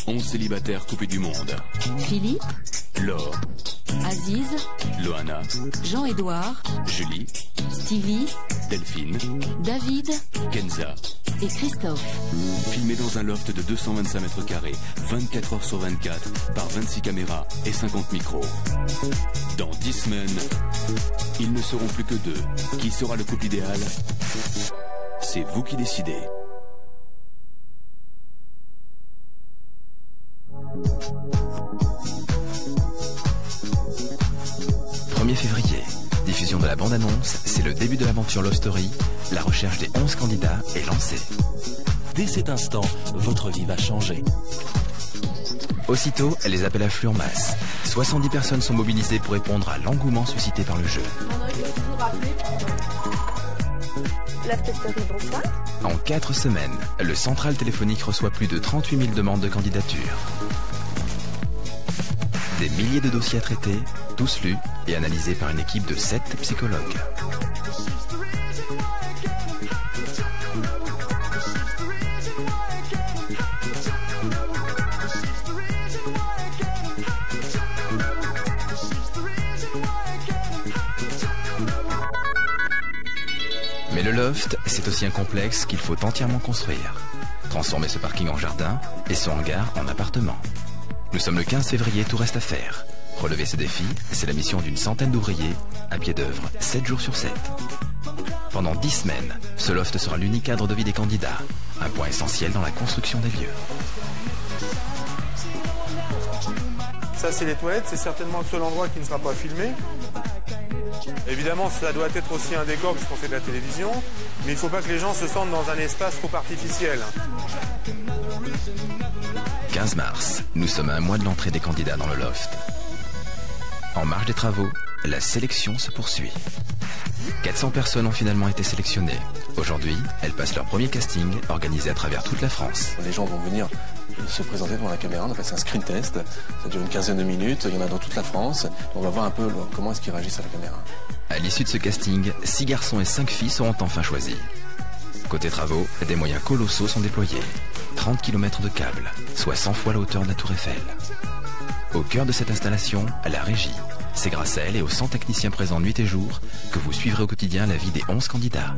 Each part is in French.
11 célibataires coupés du monde. Philippe, Laure, Aziz, Loana, Jean-Édouard, Julie, Stevie, Delphine, David Kenza. et Christophe. Filmés dans un loft de 225 mètres carrés, 24 heures sur 24, par 26 caméras et 50 micros. Dans 10 semaines, ils ne seront plus que 2. Qui sera le couple idéal? C'est vous qui décidez. « 1er février, diffusion de la bande-annonce, c'est le début de l'aventure Love Story. La recherche des 11 candidats est lancée. Dès cet instant, votre vie va changer. Aussitôt, les appels affluent en masse. 70 personnes sont mobilisées pour répondre à l'engouement suscité par le jeu. Love Story, bonsoir. En 4 semaines, le central téléphonique reçoit plus de 38 000 demandes de candidature. Des milliers de dossiers à traiter, tous lus et analysés par une équipe de 7 psychologues. Mais le loft, c'est aussi un complexe qu'il faut entièrement construire. Transformer ce parking en jardin et son hangar en appartement. Nous sommes le 15 février, tout reste à faire. Relever ces défis, c'est la mission d'une centaine d'ouvriers, à pied d'œuvre, 7 jours sur 7. Pendant 10 semaines, ce loft sera l'unique cadre de vie des candidats, un point essentiel dans la construction des lieux. Ça, c'est les toilettes, c'est certainement le seul endroit qui ne sera pas filmé. Évidemment, ça doit être aussi un décor puisqu'on fait de la télévision, mais il ne faut pas que les gens se sentent dans un espace trop artificiel. 15 mars, nous sommes à un mois de l'entrée des candidats dans le loft. En marge des travaux, la sélection se poursuit. 400 personnes ont finalement été sélectionnées. Aujourd'hui, elles passent leur premier casting organisé à travers toute la France. Les gens vont venir se présenter devant la caméra, on appelle ça un screen test. Ça dure une quinzaine de minutes, il y en a dans toute la France. On va voir un peu comment est-ce qu'ils réagissent à la caméra. À l'issue de ce casting, 6 garçons et 5 filles seront enfin choisis. Côté travaux, des moyens colossaux sont déployés. 30 km de câbles, soit 100 fois la hauteur de la Tour Eiffel. Au cœur de cette installation, la régie. C'est grâce à elle et aux 100 techniciens présents nuit et jour que vous suivrez au quotidien la vie des 11 candidats.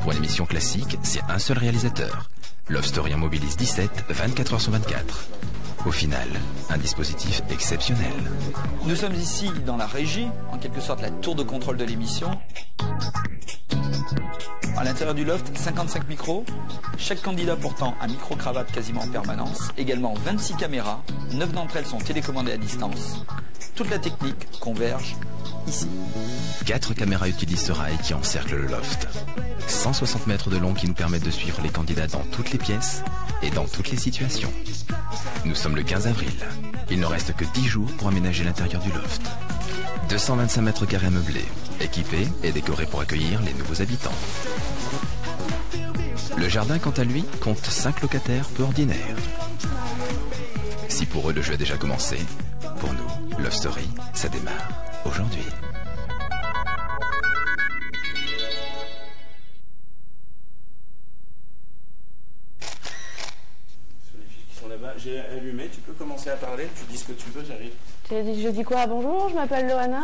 Pour une émission classique, c'est un seul réalisateur. Love Story en mobilise 17, 24 heures sur 24. Au final, un dispositif exceptionnel. Nous sommes ici dans la régie, en quelque sorte la tour de contrôle de l'émission. À l'intérieur du loft, 55 micros, chaque candidat portant un micro-cravate quasiment en permanence, également 26 caméras, 9 d'entre elles sont télécommandées à distance. Toute la technique converge ici. 4 caméras utilisent ce rail qui encercle le loft. 160 mètres de long qui nous permettent de suivre les candidats dans toutes les pièces et dans toutes les situations. Nous sommes le 15 avril. Il ne reste que 10 jours pour aménager l'intérieur du loft. 225 mètres carrés meublés, équipés et décorés pour accueillir les nouveaux habitants. Le jardin, quant à lui, compte 5 locataires peu ordinaires. Si pour eux le jeu a déjà commencé, pour nous, Love Story, ça démarre aujourd'hui. Sur les fiches qui sont là-bas, j'ai allumé, tu peux commencer à parler, tu dis ce que tu veux, j'arrive. Je dis quoi? Bonjour, je m'appelle Loana.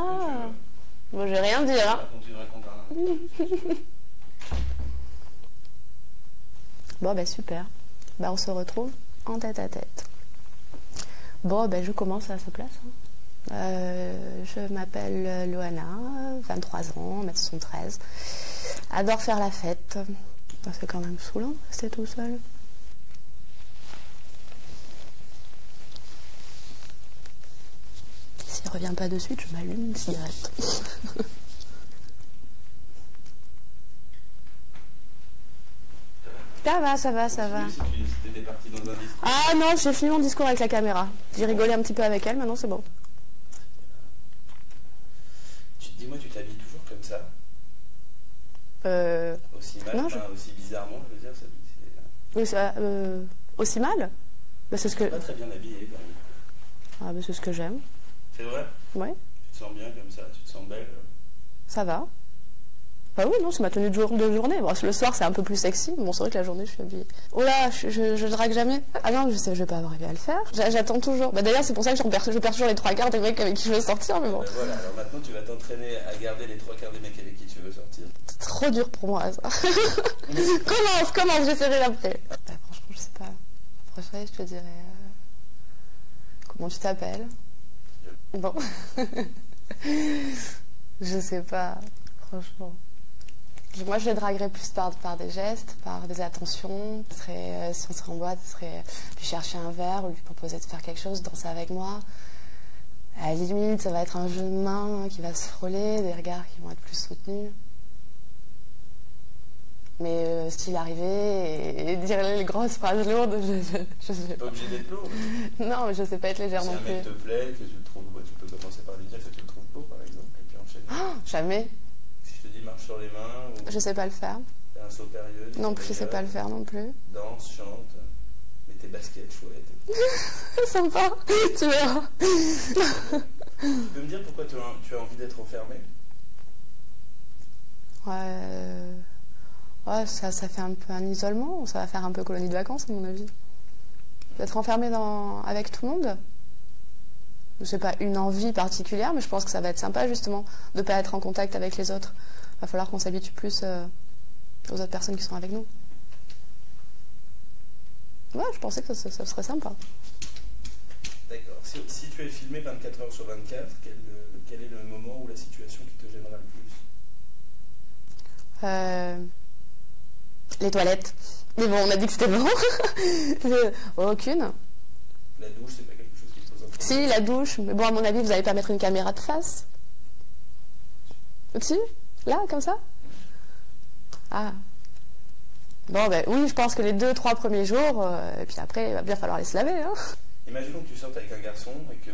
Bon, je vais rien dire. Hein. Tu racontes rien. Bon, ben super. Ben, on se retrouve en tête à tête. Bon, ben je commence à sa place. Je m'appelle Loana, 23 ans, 1m73. Adore faire la fête. Ben, c'est quand même saoulant de rester tout seul. S'il revient pas de suite, je m'allume une cigarette. Ça va, ça va, ça va. Ah non, j'ai fini mon discours avec la caméra. J'ai rigolé un petit peu avec elle, maintenant c'est bon. Dis-moi, tu t'habilles toujours comme ça? Aussi mal, non, aussi bizarrement, je veux dire. Oui, aussi mal bah, c'est ce que... pas très bien habillé, quand même. Ah, bah, c'est ce que j'aime. C'est vrai? Oui. Tu te sens bien comme ça? Tu te sens belle? Ça va. Bah oui, non, c'est ma tenue de journée. Bon, le soir, c'est un peu plus sexy. Bon, c'est vrai que la journée, je suis habillée. Oh là, je drague jamais. Ah non, je vais pas arriver à le faire. J'attends toujours. Bah d'ailleurs, c'est pour ça que je perds toujours les 3/4 des mecs avec qui je veux sortir, mais bon. Bah voilà, alors maintenant, tu vas t'entraîner à garder les 3/4 des mecs avec qui tu veux sortir. C'est trop dur pour moi, ça. Commence, j'essaierai après. Bah franchement, je sais pas. Prochain, je te dirais... Comment tu t'appelles? Bon. Je sais pas, franchement. Moi, je les draguerais plus par des gestes, par des attentions. Si on serait en boîte, ce serait lui chercher un verre ou lui proposer de faire quelque chose, danser avec moi. À la limite, ça va être un jeu de main qui va se frôler, des regards qui vont être plus soutenus. Mais style arriver et dire les grosses phrases lourdes, je sais pas. Pas obligé d'être lourde. Non, mais je sais pas être légère non plus. Si un mec te plaît, que tu le trouves beau, tu peux commencer par lui dire que tu le trouves beau, par exemple, et puis enchaîner. Oh, jamais. Si je te dis marche sur les mains ou... Je sais pas le faire. Fais un saut périlleux. Non plus, je sais pas le faire non plus. Danse, chante, mets tes baskets chouettes. Sympa, tu verras. Tu peux me dire pourquoi tu as envie d'être enfermé? Ouais, ça fait un peu un isolement, ça va faire un peu colonie de vacances à mon avis. D'être enfermé avec tout le monde. C'est pas une envie particulière, mais je pense que ça va être sympa justement de ne pas être en contact avec les autres. Il va falloir qu'on s'habitue plus aux autres personnes qui sont avec nous. Ouais, je pensais que ça serait sympa. D'accord. Si tu es filmé 24 heures sur 24, quel est le moment ou la situation qui te gênera le plus? Les toilettes. Mais bon, on a dit que c'était bon. Aucune. La douche, c'est pas quelque chose qui te pose un problème? Si, la douche. Mais bon, à mon avis, vous n'allez pas mettre une caméra de face. Au-dessus? Là, comme ça? Ah. Bon, ben oui, je pense que les 2-3 premiers jours, et puis après, il va bien falloir les se laver. Hein. Imaginons que tu sortes avec un garçon et que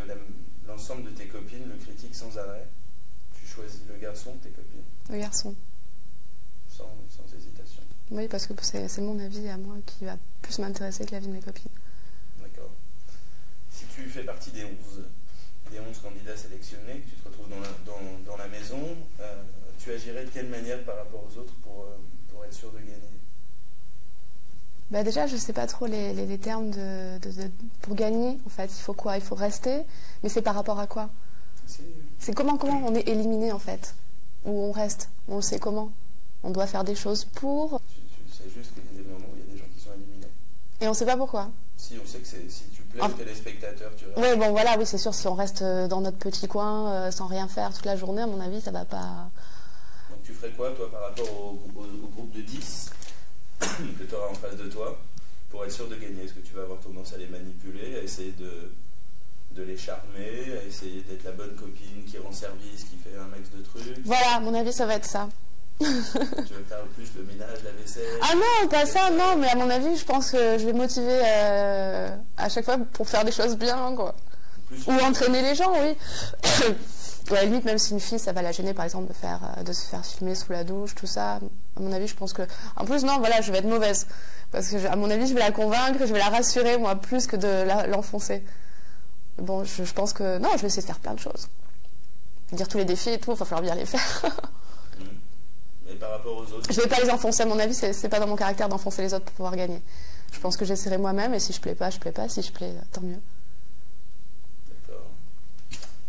l'ensemble de tes copines le critiquent sans arrêt. Tu choisis le garçon de tes copines? Le garçon. Sans hésitation. Oui, parce que c'est mon avis à moi qui va plus m'intéresser que l'avis de mes copines. D'accord. Si tu fais partie des 11 candidats sélectionnés, que tu te retrouves dans la maison, tu agirais de quelle manière par rapport aux autres pour être sûr de gagner? Bah déjà, je ne sais pas trop les termes pour gagner, en fait. Il faut quoi? Il faut rester, mais c'est par rapport à quoi? C'est comment on est éliminé, en fait? Ou on reste? On le sait comment? On doit faire des choses pour... Tu sais juste qu'il y a des moments où il y a des gens qui sont éliminés. Et on ne sait pas pourquoi? Si, on sait que si tu plais aux téléspectateurs, tu restes. Oui, bon, voilà, oui, c'est sûr, si on reste dans notre petit coin, sans rien faire toute la journée, à mon avis, ça va pas... Donc tu ferais quoi, toi, par rapport au groupe de 10 que tu auras en face de toi, pour être sûr de gagner? Est-ce que tu vas avoir tendance à les manipuler, à essayer de les charmer, à essayer d'être la bonne copine qui rend service, qui fait un max de trucs? Voilà, à mon avis, ça va être ça. Tu vas faire plus le ménage, la vaisselle? Ah non, pas ça, non, mais à mon avis, je pense que je vais motiver à chaque fois pour faire des choses bien, quoi. Ou entraîner les gens, oui. À la limite, même si une fille, ça va la gêner, par exemple, de se faire filmer sous la douche, tout ça, à mon avis, je pense que... En plus, non, voilà, je vais être mauvaise. Parce que, à mon avis, je vais la convaincre, je vais la rassurer, moi, plus que de l'enfoncer. Bon, je pense que... Non, je vais essayer de faire plein de choses. Dire tous les défis et tout, il va falloir bien les faire. Et par rapport aux autres? Je vais pas les enfoncer, à mon avis, c'est pas dans mon caractère d'enfoncer les autres pour pouvoir gagner. Je pense que j'essaierai moi-même, et si je plais pas, je plais pas. Si je plais, tant mieux. D'accord.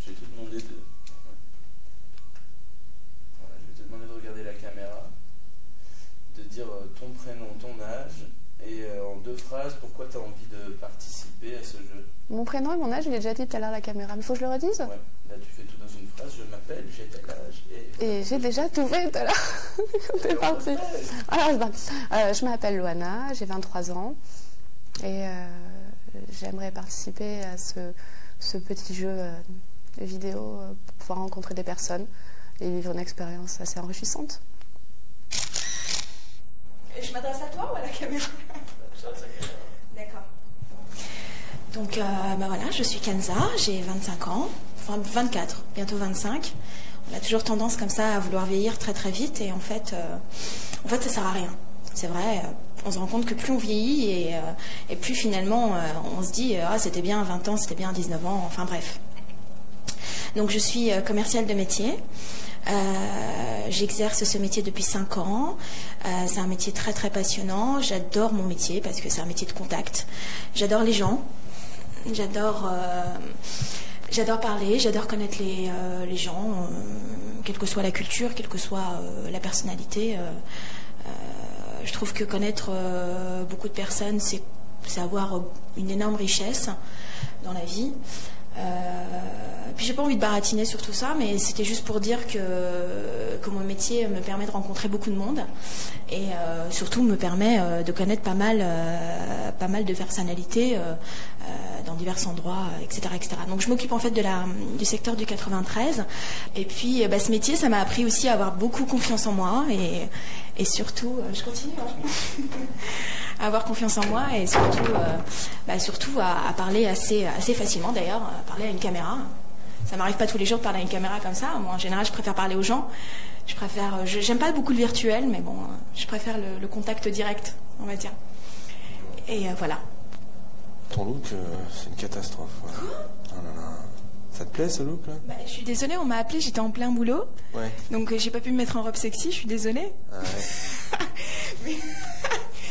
Je vais te demander de regarder la caméra, de dire ton prénom, ton âge, et en 2 phrases, pourquoi tu as envie de participer à ce jeu? Mon prénom et mon âge, je l'ai déjà dit tout à l'heure à la caméra, mais il faut que je le redise? Ouais, là tu fais tout dans une phrase, je m'appelle, j'ai tel âge. Et j'ai déjà tout fait tout à l'heure. C'est parti. Alors, je m'appelle Loana, j'ai 23 ans, et j'aimerais participer à ce petit jeu vidéo pour pouvoir rencontrer des personnes et vivre une expérience assez enrichissante. Je m'adresse à toi ou à la caméra? D'accord. Donc, bah voilà, je suis Kenza, j'ai 25 ans, enfin 24, bientôt 25. On a toujours tendance comme ça à vouloir vieillir très très vite et en fait ça sert à rien. C'est vrai, on se rend compte que plus on vieillit et plus finalement on se dit ah c'était bien à 20 ans, c'était bien à 19 ans, enfin bref. Donc je suis commerciale de métier. J'exerce ce métier depuis 5 ans. C'est un métier très très passionnant. J'adore mon métier parce que c'est un métier de contact. J'adore les gens. J'adore parler. J'adore connaître les gens, quelle que soit la culture, quelle que soit la personnalité. Je trouve que connaître beaucoup de personnes, c'est avoir une énorme richesse dans la vie. Puis j'ai pas envie de baratiner sur tout ça, mais c'était juste pour dire que mon métier me permet de rencontrer beaucoup de monde et surtout me permet de connaître pas mal de personnalités dans divers endroits, etc., etc. Donc je m'occupe en fait du secteur du 93 et puis ce métier, ça m'a appris aussi à avoir beaucoup confiance en moi et surtout, je continue, hein à avoir confiance en moi et surtout à parler assez facilement d'ailleurs, à parler à une caméra. Ça m'arrive pas tous les jours de parler à une caméra comme ça. Moi, en général, je préfère parler aux gens. J'aime pas beaucoup le virtuel, mais bon, je préfère le contact direct, on va dire. Et voilà. Ton look, c'est une catastrophe. Ouais. Oh là là. Ça te plaît ce look là? Je suis désolée, on m'a appelé, j'étais en plein boulot. Ouais. Donc j'ai pas pu me mettre en robe sexy, je suis désolée. Ah ouais. Mais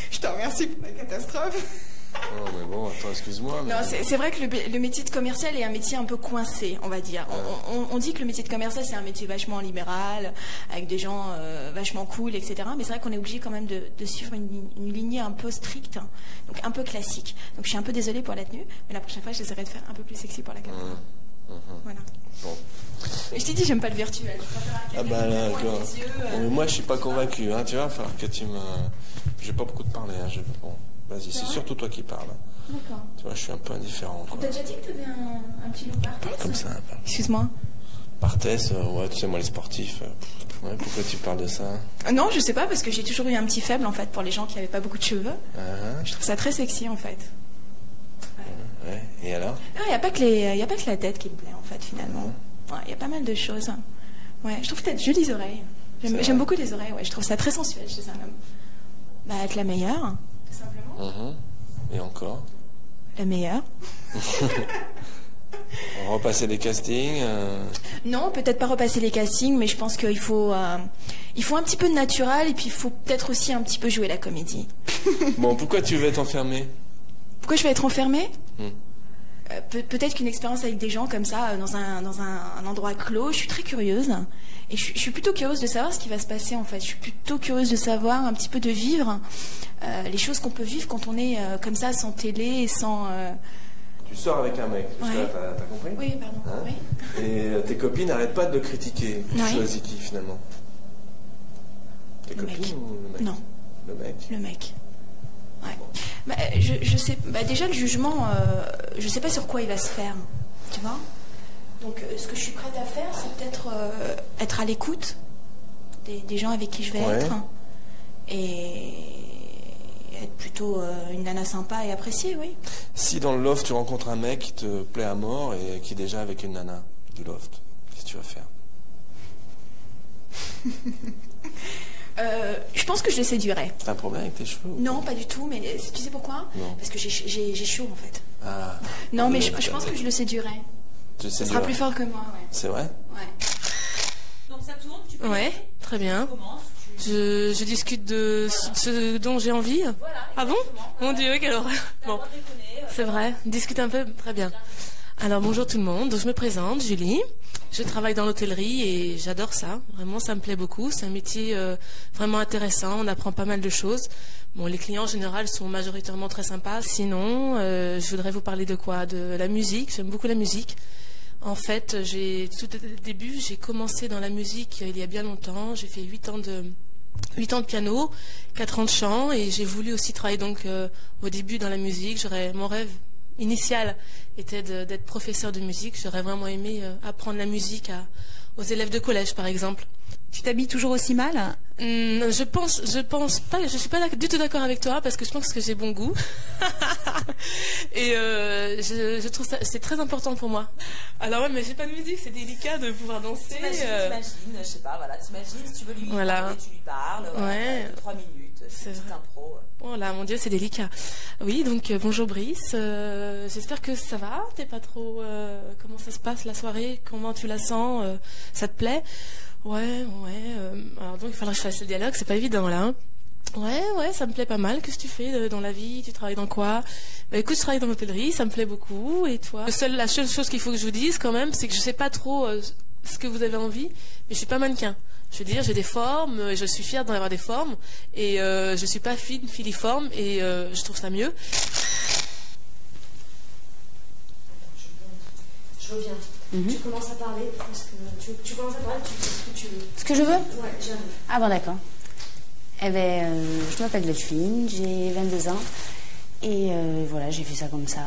je te remercie pour la catastrophe. Oh, mais bon, attends, excuse-moi. Mais... Non, c'est vrai que le métier de commercial est un métier un peu coincé, on va dire. On dit que le métier de commercial, c'est un métier vachement libéral, avec des gens vachement cool, etc. Mais c'est vrai qu'on est obligé quand même de suivre une lignée un peu stricte, hein, donc un peu classique. Donc je suis un peu désolée pour la tenue, mais la prochaine fois, j'essaierai de faire un peu plus sexy pour la caméra. Voilà. Bon. Je t'ai dit, j'aime pas le virtuel. Ah bah là, mais moi, je suis pas convaincu, hein, tu vois, falloir que tu me... J'ai pas beaucoup de parler, hein, bon. Vas-y, c'est surtout toi qui parles. D'accord. Tu vois, je suis un peu indifférent. On t'a déjà dit que tu avais un petit look Barthès? Comme ça. Excuse-moi. Barthès, ouais, tu sais, moi, les sportifs. Ouais, pourquoi tu parles de ça? Non, je sais pas, parce que j'ai toujours eu un petit faible, en fait, pour les gens qui n'avaient pas beaucoup de cheveux. Je trouve ça très sexy, en fait. Ouais. Et alors? Non, il n'y a pas que la tête qui me plaît, en fait, finalement. Il y a pas mal de choses. Ouais, je trouve que tu as de jolies oreilles. J'aime beaucoup les oreilles, ouais. Je trouve ça très sensuel chez un homme. Être la meilleure. Tout simplement. Et encore? La meilleure. On va repasser les castings. Non, peut-être pas repasser les castings, mais je pense qu'il faut un petit peu de naturel et puis il faut peut-être aussi un petit peu jouer la comédie. Bon, pourquoi tu veux être enfermée? Pourquoi je vais être enfermée? Peut-être qu'une expérience avec des gens comme ça, dans un endroit clos, je suis très curieuse. Et je suis plutôt curieuse de savoir ce qui va se passer, en fait. Je suis plutôt curieuse de savoir, un petit peu de vivre les choses qu'on peut vivre quand on est comme ça, sans télé et sans... Tu sors avec un mec, t'as compris? Oui, pardon. Hein? Oui. Et tes copines n'arrêtent pas de le critiquer. Tu choisis qui, finalement? Tes copines ou le mec? Non. Le mec? Le mec. Ouais. Je sais, déjà le jugement, je sais pas sur quoi il va se faire, tu vois. Donc ce que je suis prête à faire, c'est peut-être être à l'écoute des gens avec qui je vais être et être plutôt une nana sympa et appréciée, oui. Si dans le loft tu rencontres un mec qui te plaît à mort et qui est déjà avec une nana du loft, qu'est-ce que tu vas faire? Je pense que je le séduirais. T'as un problème avec tes cheveux? Non, pas du tout, mais tu sais pourquoi? Non. Parce que j'ai chaud en fait. Ah. Non, mais je pense que je le séduirais. Ça sera plus fort que moi, ouais. C'est vrai? Ouais. Donc ça tourne, tu peux... Ouais, très bien. Je discute de ce dont j'ai envie. Voilà, ah bon? Mon Dieu, quelle horreur. Bon, c'est vrai, discute un peu, très bien. Alors bonjour tout le monde, je me présente, Julie. Je travaille dans l'hôtellerie et j'adore ça. Vraiment, ça me plaît beaucoup. C'est un métier vraiment intéressant. On apprend pas mal de choses. Bon, les clients en général sont majoritairement très sympas. Sinon, je voudrais vous parler de quoi? De la musique. J'aime beaucoup la musique. En fait, tout au début, j'ai commencé dans la musique il y a bien longtemps. J'ai fait 8 ans de piano, 4 ans de chant et j'ai voulu aussi travailler donc au début dans la musique. Mon rêve initial était d'être professeur de musique. J'aurais vraiment aimé apprendre la musique aux élèves de collège, par exemple. Tu t'habilles toujours aussi mal? Je pense pas, je suis pas du tout d'accord avec toi parce que je pense que j'ai bon goût. Et je trouve ça, c'est très important pour moi. Alors ouais, mais j'ai pas de musique, c'est délicat de pouvoir danser. T'imagines, je sais pas, voilà, t'imagines, si tu veux lui parler, tu lui parles, 3 minutes, c'est une petite impro. Oh là, mon Dieu, c'est délicat. Oui, donc bonjour Brice, j'espère que ça va, t'es pas trop... comment ça se passe la soirée, comment tu la sens, ça te plaît? Ouais. Alors donc il faudra que je fasse le dialogue, c'est pas évident là. Hein. Ouais, ça me plaît pas mal. Qu'est-ce que tu fais dans la vie? Tu travailles dans quoi? Bah écoute, je travaille dans l'hôtellerie, ça me plaît beaucoup. Et toi? La seule chose qu'il faut que je vous dise quand même, c'est que je sais pas trop ce que vous avez envie, mais je suis pas mannequin. Je veux dire, j'ai des formes, je suis fière d'en avoir des formes, et je suis pas filiforme, et je trouve ça mieux. Je reviens. Tu commences à parler, parce que tu commences à parler, tu dis ce que tu veux. Ce que je veux? Ouais, j'arrive. Ah bon, d'accord. Eh bien, je m'appelle Delphine, j'ai 22 ans, et voilà, j'ai fait ça comme ça,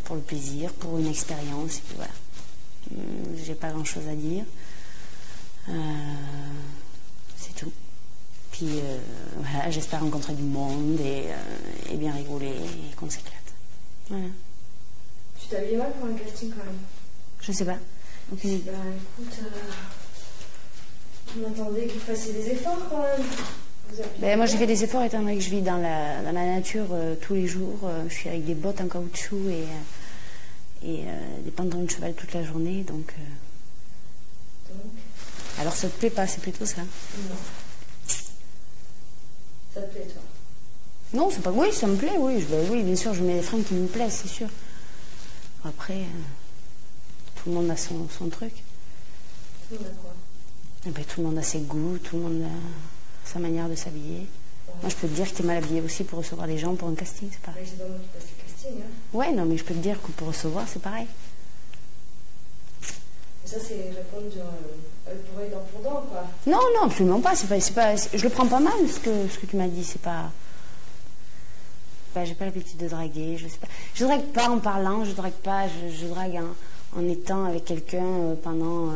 pour le plaisir, pour une expérience, et puis voilà. J'ai pas grand chose à dire. C'est tout. Puis voilà, j'espère rencontrer du monde et bien rigoler et qu'on s'éclate. Voilà. Tu t'habillais mal pour un casting quand même? Je sais pas. Okay. Bah écoute, on attendait que vous fassiez des efforts quand même. Ben, moi j'ai fait des efforts étant donné que je vis dans la nature tous les jours. Je suis avec des bottes en caoutchouc et des pantalons de cheval toute la journée, donc... Alors ça te plaît pas, c'est plutôt ça? Non. Ça te plaît, toi? Non, c'est pas... Oui, ça me plaît, oui. Oui, bien sûr, je mets des fringues qui me plaisent, c'est sûr. Après, tout le monde a son truc. Tout le monde a quoi? Eh ben, tout le monde a ses goûts, tout le monde a sa manière de s'habiller. Ouais. Moi, je peux te dire que t'es mal habillée aussi pour recevoir des gens pour un casting, c'est pareil. C'est pas moi qui passe le casting, hein? Ouais, non, mais je peux te dire que pour recevoir, c'est pareil. Mais ça, c'est répondre pour être dent pour dent, quoi. Non, absolument pas. C'est pas, je le prends pas mal, ce que tu m'as dit. C'est pas... j'ai pas l'habitude de draguer. Je drague pas en parlant, je drague pas. Je drague en étant avec quelqu'un pendant...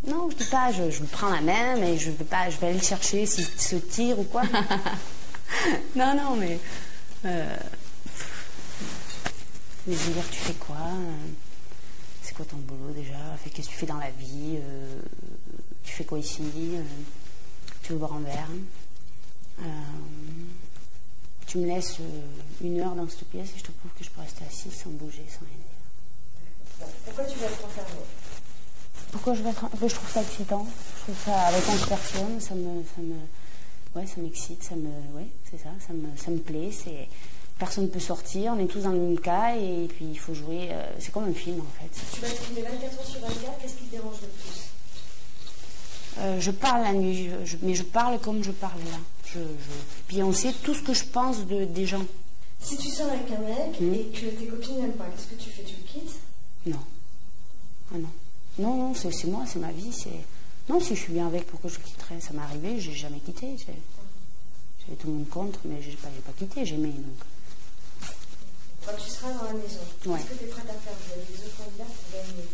Non, je dis pas, je me prends la main, mais je vais aller le chercher s'il se tire ou quoi. non, mais... Mais je veux dire, tu fais quoi? C'est quoi ton boulot déjà? Qu'est-ce que tu fais dans la vie? Tu fais quoi ici? Tu veux boire un verre? Tu me laisses 1 heure dans cette pièce et je te prouve que je peux rester assise sans bouger, sans rien dire. Pourquoi tu vas être enfermée? Pourquoi je vais être... Je trouve ça excitant. Je trouve ça avec 11 personnes, ça m'excite, c'est ça, ça me plaît. Personne ne peut sortir, on est tous dans le même cas et puis il faut jouer. C'est comme un film en fait. Tu vas filmer 24 heures sur 24, qu'est-ce qui te dérange le plus? Je parle la nuit, mais je parle comme je parle là. Puis on sait tout ce que je pense des gens. Si tu sors avec un mec et que tes copines n'aiment pas, qu'est-ce que tu fais? Tu le quittes? Non. Ah non. Non, c'est moi, c'est ma vie. Non, si je suis bien avec, pourquoi je quitterais? Ça m'est arrivé, j'ai jamais quitté. J'avais tout le monde contre, mais j'ai pas quitté, j'aimais donc. Quand tu seras dans la maison, qu'est-ce que tu es prête à faire vis-à-vis des autres candidats pour gagner?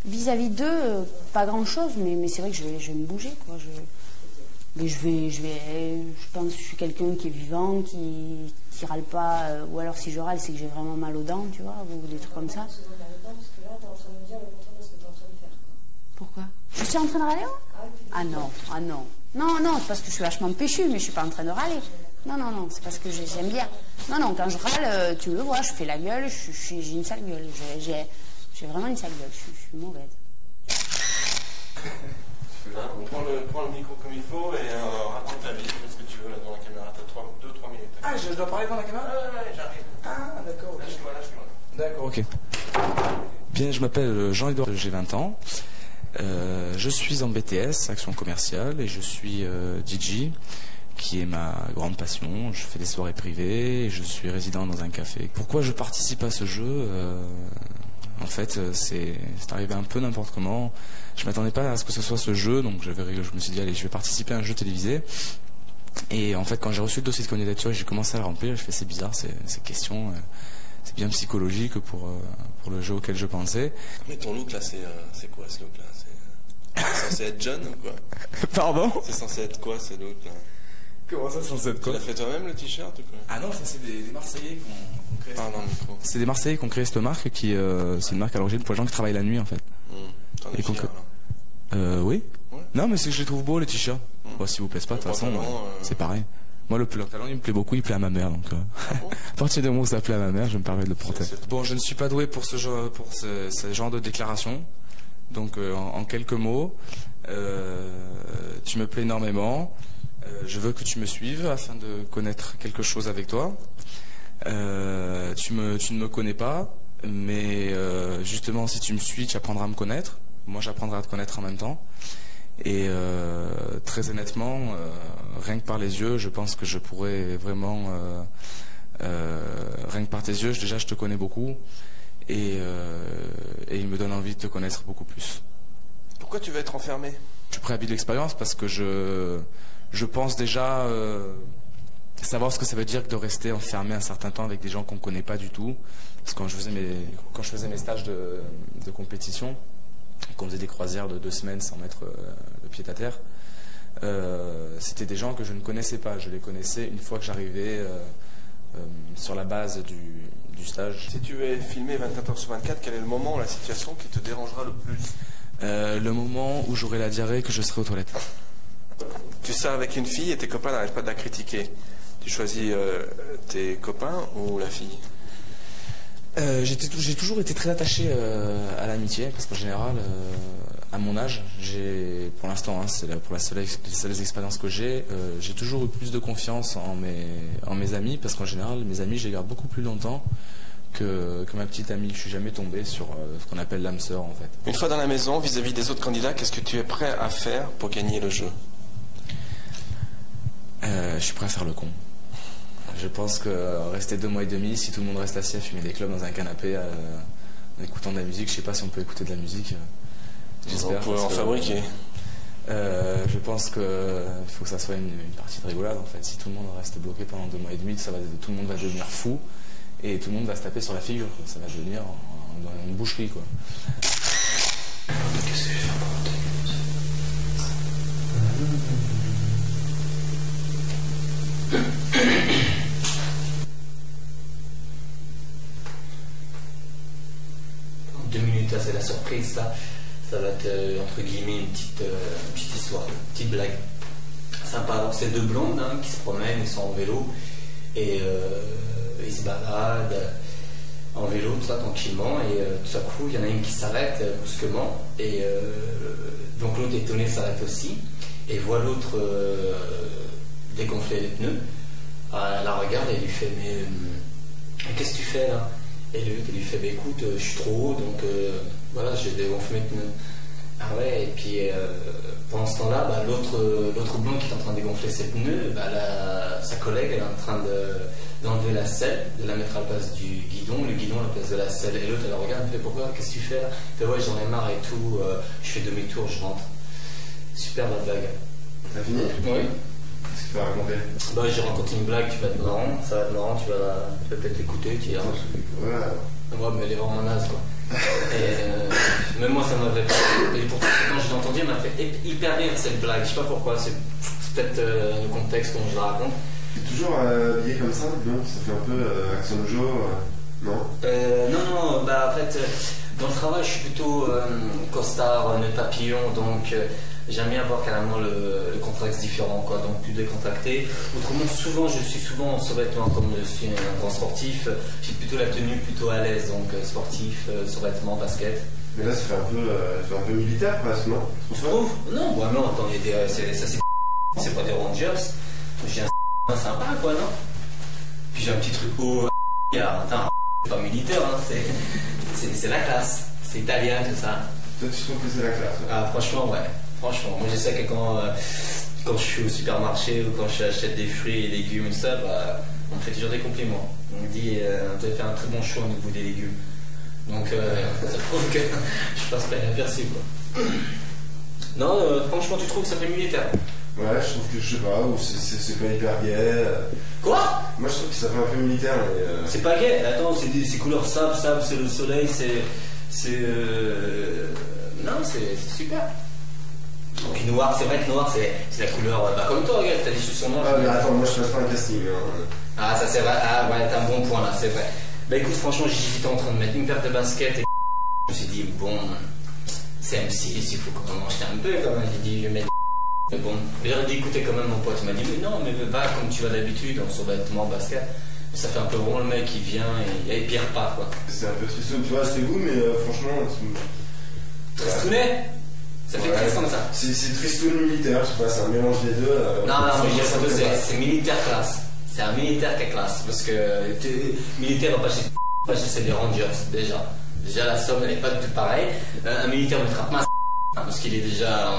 Vis-à-vis d'eux, pas grand-chose, mais c'est vrai que je vais me bouger, quoi. Mais je pense que je suis quelqu'un qui est vivant, qui râle pas, ou alors si je râle, c'est que j'ai vraiment mal aux dents, tu vois, ou des trucs comme ça. Parce que là, tu es en train de me dire le contraire de ce que tu es en train de faire. Pourquoi? Je suis en train de râler? Ah non. Non, c'est parce que je suis vachement péchue, mais je suis pas en train de râler. Non, c'est parce que j'aime bien. Non, quand je râle, tu le vois, je fais la gueule, j'ai une sale gueule. J'ai vraiment une sale gueule, je suis mauvaise. On prend le micro comme il faut et raconte ta vie, fais ce que tu veux là dans la caméra, t'as 2-3 minutes. Ah, je dois parler devant la caméra? Ouais, j'arrive. Ah, d'accord. Lâche-toi. D'accord, ok. Bien, je m'appelle Jean-Edouard, j'ai 20 ans. Je suis en BTS, action commerciale, et je suis DJ, qui est ma grande passion. Je fais des soirées privées, et je suis résident dans un café. Pourquoi je participe à ce jeu? En fait, c'est arrivé un peu n'importe comment. Je m'attendais pas à ce que ce soit ce jeu, donc je me suis dit, allez, je vais participer à un jeu télévisé. Et en fait, quand j'ai reçu le dossier de candidature et j'ai commencé à le remplir, je fais, c'est bizarre, ces questions, c'est bien psychologique pour le jeu auquel je pensais. Mais ton look là, c'est quoi ce look là? C'est censé être John ou quoi? Pardon? C'est censé être quoi ce look là? Comment ça, censé être quoi? Tu l'as fait toi-même le t-shirt ou quoi? Ah non, ça c'est des Marseillais qu'on crée. Pardon, micro. C'est des Marseillais qui ont créé cette marque qui c'est une marque à l'origine pour les gens qui travaillent la nuit en fait. T'en es fier alors? Oui. Ouais. Non, mais c'est que je les trouve beaux les t-shirts. Bon, s'ils vous plaisent pas, de toute façon, c'est pareil. Moi, le pantalon, il me plaît beaucoup, il plaît à ma mère, donc à partir du moment où ça plaît à ma mère, je me permets de le porter. Bon, je ne suis pas doué pour ce genre de déclaration. Donc, en quelques mots, Tu me plais énormément. Je veux que tu me suives afin de connaître quelque chose avec toi. Tu ne me connais pas, mais justement, si tu me suis, tu apprendras à me connaître. Moi, j'apprendrai à te connaître en même temps. Et très honnêtement, rien que par les yeux, je pense que je pourrais vraiment... rien que par tes yeux, déjà, je te connais beaucoup. Et il me donne envie de te connaître beaucoup plus. Pourquoi tu veux être enfermé? Je suis prêt à vivre l'expérience parce que je pense déjà savoir ce que ça veut dire que de rester enfermé un certain temps avec des gens qu'on ne connaît pas du tout. Parce que quand je faisais mes stages de compétition, qu'on faisait des croisières de 2 semaines sans mettre le pied à terre, c'était des gens que je ne connaissais pas. Je les connaissais une fois que j'arrivais sur la base du stage. Si tu es filmé 24 h sur 24, quel est le moment, la situation qui te dérangera le plus? Le moment où j'aurai la diarrhée et que je serai aux toilettes. Tu sors avec une fille et tes copains n'arrêtent pas de la critiquer. Tu choisis tes copains ou la fille? J'ai toujours été très attaché à l'amitié, parce qu'en général, à mon âge, pour l'instant, c'est pour les seules expériences que j'ai toujours eu plus de confiance en mes amis, parce qu'en général, mes amis, je les garde beaucoup plus longtemps que ma petite amie. Je suis jamais tombé sur ce qu'on appelle l'âme sœur, en fait. Une fois dans la maison, vis-à-vis des autres candidats, qu'est-ce que tu es prêt à faire pour gagner le jeu? Je suis prêt à faire le con. Je pense que rester 2 mois et demi, si tout le monde reste assis à fumer des clopes dans un canapé en écoutant de la musique, je sais pas si on peut écouter de la musique. On peut en fabriquer. Je pense qu'il faut que ça soit une partie de rigolade, en fait. Si tout le monde reste bloqué pendant 2 mois et demi, tout le monde va devenir fou et tout le monde va se taper sur la figure. Ça va devenir une boucherie, quoi. Qu'est-ce que je vais faire pendant 2 minutes? En 2 minutes, c'est la surprise, ça. Ça va être, entre guillemets, une petite histoire, une petite blague. Sympa. Alors, c'est 2 blondes qui se promènent, ils sont en vélo. Et ils se baladent en vélo, tout ça, tranquillement. Et tout à coup, il y en a une qui s'arrête brusquement. Et donc, l'autre étonné s'arrête aussi. Et voit l'autre dégonfler les pneus. Elle la regarde et elle lui fait mais qu'est-ce que tu fais là? Et l'autre lui fait écoute, je suis trop haut donc voilà, j'ai dégonflé mes pneus. Ah ouais, et puis pendant ce temps-là, l'autre blonde qui est en train de dégonfler ses pneus, sa collègue elle est en train d'enlever la selle, de la mettre à la place du guidon, le guidon à la place de la selle. Et l'autre elle regarde, elle fait pourquoi? Qu'est-ce que tu fais là? Elle fait ouais, j'en ai marre et tout, je fais demi-tour, je rentre. Super la blague. T'as fini? Oui. Qu'est-ce que tu vas raconter? J'ai raconté une blague, tu vas être marrant, ça va être marrant, tu vas peut-être l'écouter, tu diras. Ouais, mais elle est vraiment naze quoi. Et même moi ça m'avait pas. Et pourtant quand je l'ai entendu, elle m'a fait hyper rire cette blague, je sais pas pourquoi, c'est peut-être le contexte dont je la raconte. Tu es toujours habillé comme ça, non? Ça fait un peu Action Joe, non? Non, en fait, dans le travail je suis plutôt costard, nœud papillon, donc. J'aime bien avoir carrément le contexte différent, quoi, donc plus décontracté. Autrement, je suis souvent en survêtement, comme je suis un grand sportif, j'ai plutôt la tenue plutôt à l'aise, donc sportif, survêtement, basket. Mais là, ça fait un peu militaire presque, non? Tu trouves? Non, non, attends, c'est pas des Rangers. J'ai un sympa, quoi, non? Puis j'ai un petit truc haut, attends, c'est pas militaire, hein, c'est la classe, c'est italien, tout ça. Toi, tu trouves que c'est la classe? Ah, franchement, ouais. Franchement, moi je sais que quand je suis au supermarché ou quand j'achète des fruits et légumes et ça, on me fait toujours des compliments. On me dit tu as fait un très bon choix au niveau des légumes. Donc ça prouve que je passe pas inaperçu quoi. Non, franchement tu trouves que ça fait militaire? Ouais, je trouve que je sais pas, ou c'est pas hyper gay. Quoi? Moi je trouve que ça fait un peu militaire. Mais c'est pas gay, attends, c'est couleur sable, c'est le soleil, non, c'est super. Puis noir, c'est vrai que noir c'est la couleur, comme toi, regarde, t'as des chaussures noires. Ah mais attends, moi je passe pas un casting. Ah ça c'est vrai, ah ouais, t'as un bon point là, c'est vrai. Bah écoute, franchement j'hésitais en train de mettre une paire de baskets et je me suis dit bon, c'est M6, il faut quand même en jeter un peu quand même. J'ai dit je vais mettre mais bon, j'aurais dit écoutez quand même mon pote, il m'a dit mais non, mais va comme tu vas d'habitude, en survêtement, basket. Ça fait un peu vraiment le mec qui vient et puis il repart quoi. C'est un peu triste, tu vois, c'est goût mais franchement... Tristounet. Ça fait triste comme ça. C'est tristoun militaire, je sais pas, c'est un mélange des deux. Non, je veux dire, c'est militaire classe. C'est un militaire qui est classe. Parce que militaire va pas chez des Rangers, déjà. Déjà, la somme, elle est pas du tout pareille. Un militaire ne mettra pas un parce qu'il est déjà.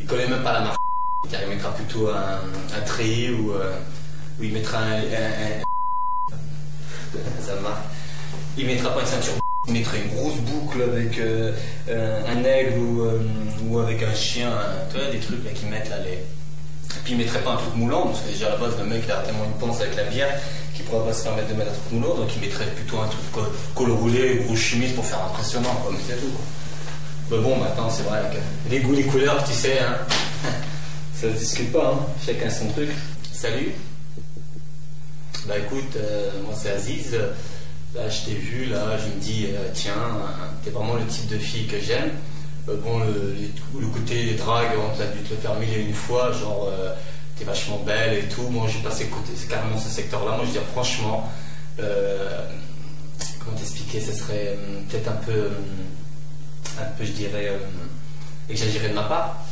Il connaît même pas la marque. Il mettra plutôt un treillis ou il mettra ça marque. Il mettra pas une ceinture. Il mettrait une grosse boucle avec un aigle ou avec un chien, tu vois, des trucs là qu'ils mettent là. Et puis il mettrait pas un truc moulant, parce que déjà à la base le mec il a tellement une panse avec la bière qu'il pourrait pas se permettre de mettre un truc moulant, donc il mettrait plutôt un truc col roulé, grosse chemise pour faire impressionnant, quoi, mais c'est tout quoi. Mais bon, maintenant c'est vrai que les goûts, les couleurs, tu sais, hein, ça se discute pas, hein, chacun son truc. Salut. Bah écoute, moi c'est Aziz. Là, je t'ai vu, là, je me dis, tiens, t'es vraiment le type de fille que j'aime. Bon, le côté drague, on t'a dû te le faire mille et une fois, genre, t'es vachement belle et tout. Moi, j'ai passé carrément ce secteur-là. Moi, je veux dire, franchement, comment t'expliquer, ce serait peut-être un peu, je dirais, exagéré de ma part.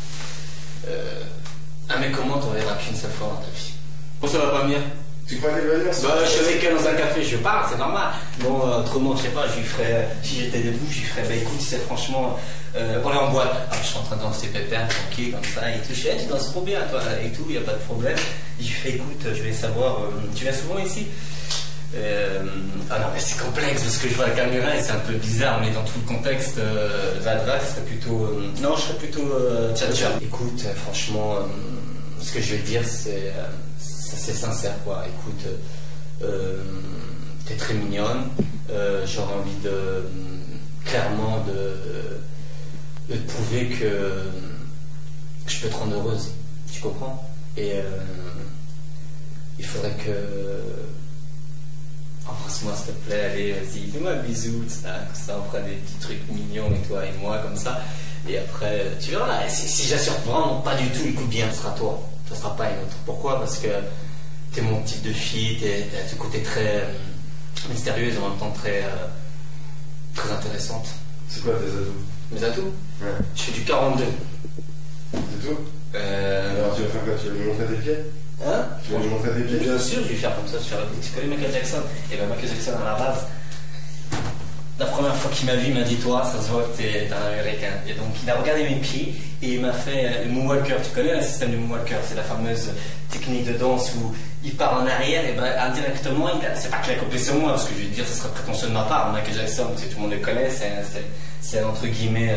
Un mec comment t'en verras qu'une seule fois dans ta vie? Bon, ça va pas venir. Tu crois qu'elle va venir? Bah, je suis avec elle dans un café, je parle, c'est normal. Bon, autrement, je sais pas, je lui ferais, si j'étais debout, je lui ferais, bah écoute, c'est franchement, on est en boîte. Ah, je suis en train de danser pépère, tranquille, comme ça, et tout. Je dis, tu danses trop bien, toi, et tout, y a pas de problème. Je lui fais, écoute, je vais savoir, tu viens souvent ici? Ah non, mais c'est complexe, parce que je vois la caméra et c'est un peu bizarre, mais dans tout le contexte, la drague serait plutôt. Non, je serais plutôt tcha-tcha. Écoute, franchement, ce que je vais te dire, c'est sincère quoi. Écoute, t'es très mignonne. J'aurais envie de clairement de te prouver que je peux te rendre heureuse. Tu comprends? Et il faudrait que embrasse-moi s'il te plaît. Allez, vas-y, fais-moi un bisou. Ça, on fera des petits trucs mignons et toi et moi comme ça. Et après, tu verras. Si j'assure vraiment pas du tout, écoute bien, ce sera toi. Ça sera pas une autre. Pourquoi? Parce que t'es mon type de fille, t'as ce côté très mystérieuse et en même temps très intéressante. C'est quoi tes atouts? Mes atouts? Ouais. Je fais du 42. C'est tout? Alors tu vas faire quoi? Tu vas lui montrer tes pieds? Hein? Tu vas lui montrer tes pieds? Bien sûr, je vais faire comme ça. Tu connais Michael Jackson? Et bien Michael Jackson à la base, la première fois qu'il m'a vu, il m'a dit toi, ça se voit que t'es un américain. Et donc il a regardé mes pieds et il m'a fait le moonwalker. Tu connais le système du moonwalker? C'est la fameuse technique de danse où il part en arrière et ben indirectement, c'est pas qu'il a copié sur moi, parce que je vais te dire, ce serait prétentieux de ma part. Michael Jackson, tout le monde le connaît, c'est entre guillemets,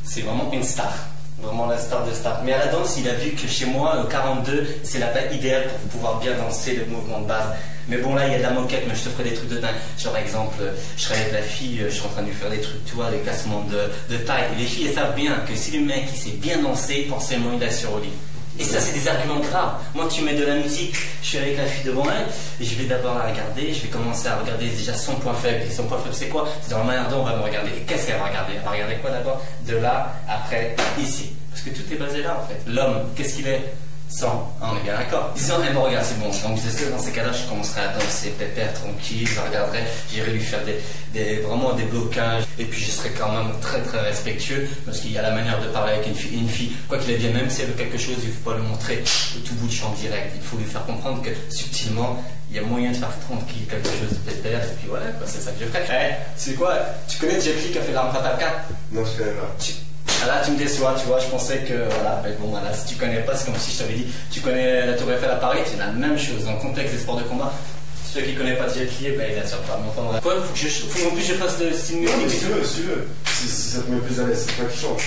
c'est vraiment une star. Vraiment la star de star. Mais à la danse, il a vu que chez moi, le 42, c'est la taille idéale pour pouvoir bien danser le mouvement de base. Mais bon, là, il y a de la moquette, mais je te ferai des trucs de dingue. Genre, exemple, je serais avec la fille, je suis en train de lui faire des trucs, tu vois, des classements de taille. Et les filles, elles savent bien que si le mec, il sait bien danser, forcément, il assure au lit. Et ça, c'est des arguments graves. Moi, tu mets de la musique, je suis avec la fille devant elle, et je vais d'abord la regarder, je vais commencer à regarder déjà son point faible. Et son point faible, c'est quoi? C'est dans la manière dont on va me regarder. Et qu'est-ce qu'elle va regarder? Elle va regarder quoi d'abord? De là, après, ici. Parce que tout est basé là, en fait. L'homme, qu'est-ce qu'il est? 100, on est bien d'accord. Disons, elle me regarde, c'est bon. Donc, dans ces cas-là, je commencerai à danser pépère, tranquille, je la regarderai, j'irai lui faire vraiment des blocages. Et puis, je serai quand même très, très respectueux, parce qu'il y a la manière de parler avec une fille. Quoi qu'il advienne, même si elle veut quelque chose, il ne faut pas le montrer au tout bout de champ direct. Il faut lui faire comprendre que, subtilement, il y a moyen de faire tranquille quelque chose de pépère. Et puis voilà, quoi, c'est ça que je ferai. Hey, c'est quoi? Tu connais Jet Li qui a fait l'arme fatale? Non, je connais pas. Là, tu me déçois, tu vois, je pensais que, voilà, mais bon, voilà, si tu connais pas, c'est comme si je t'avais dit, tu connais la Tour Eiffel à Paris, c'est la même chose, dans le contexte des sports de combat. Ceux qui connaissent pas Jet Li, ben, il assure pas. Mais enfin, bref. Faut en plus je fasse le style musique. Non, mais si tu veux, si ça te met plus à l'aise, c'est toi qui chantes.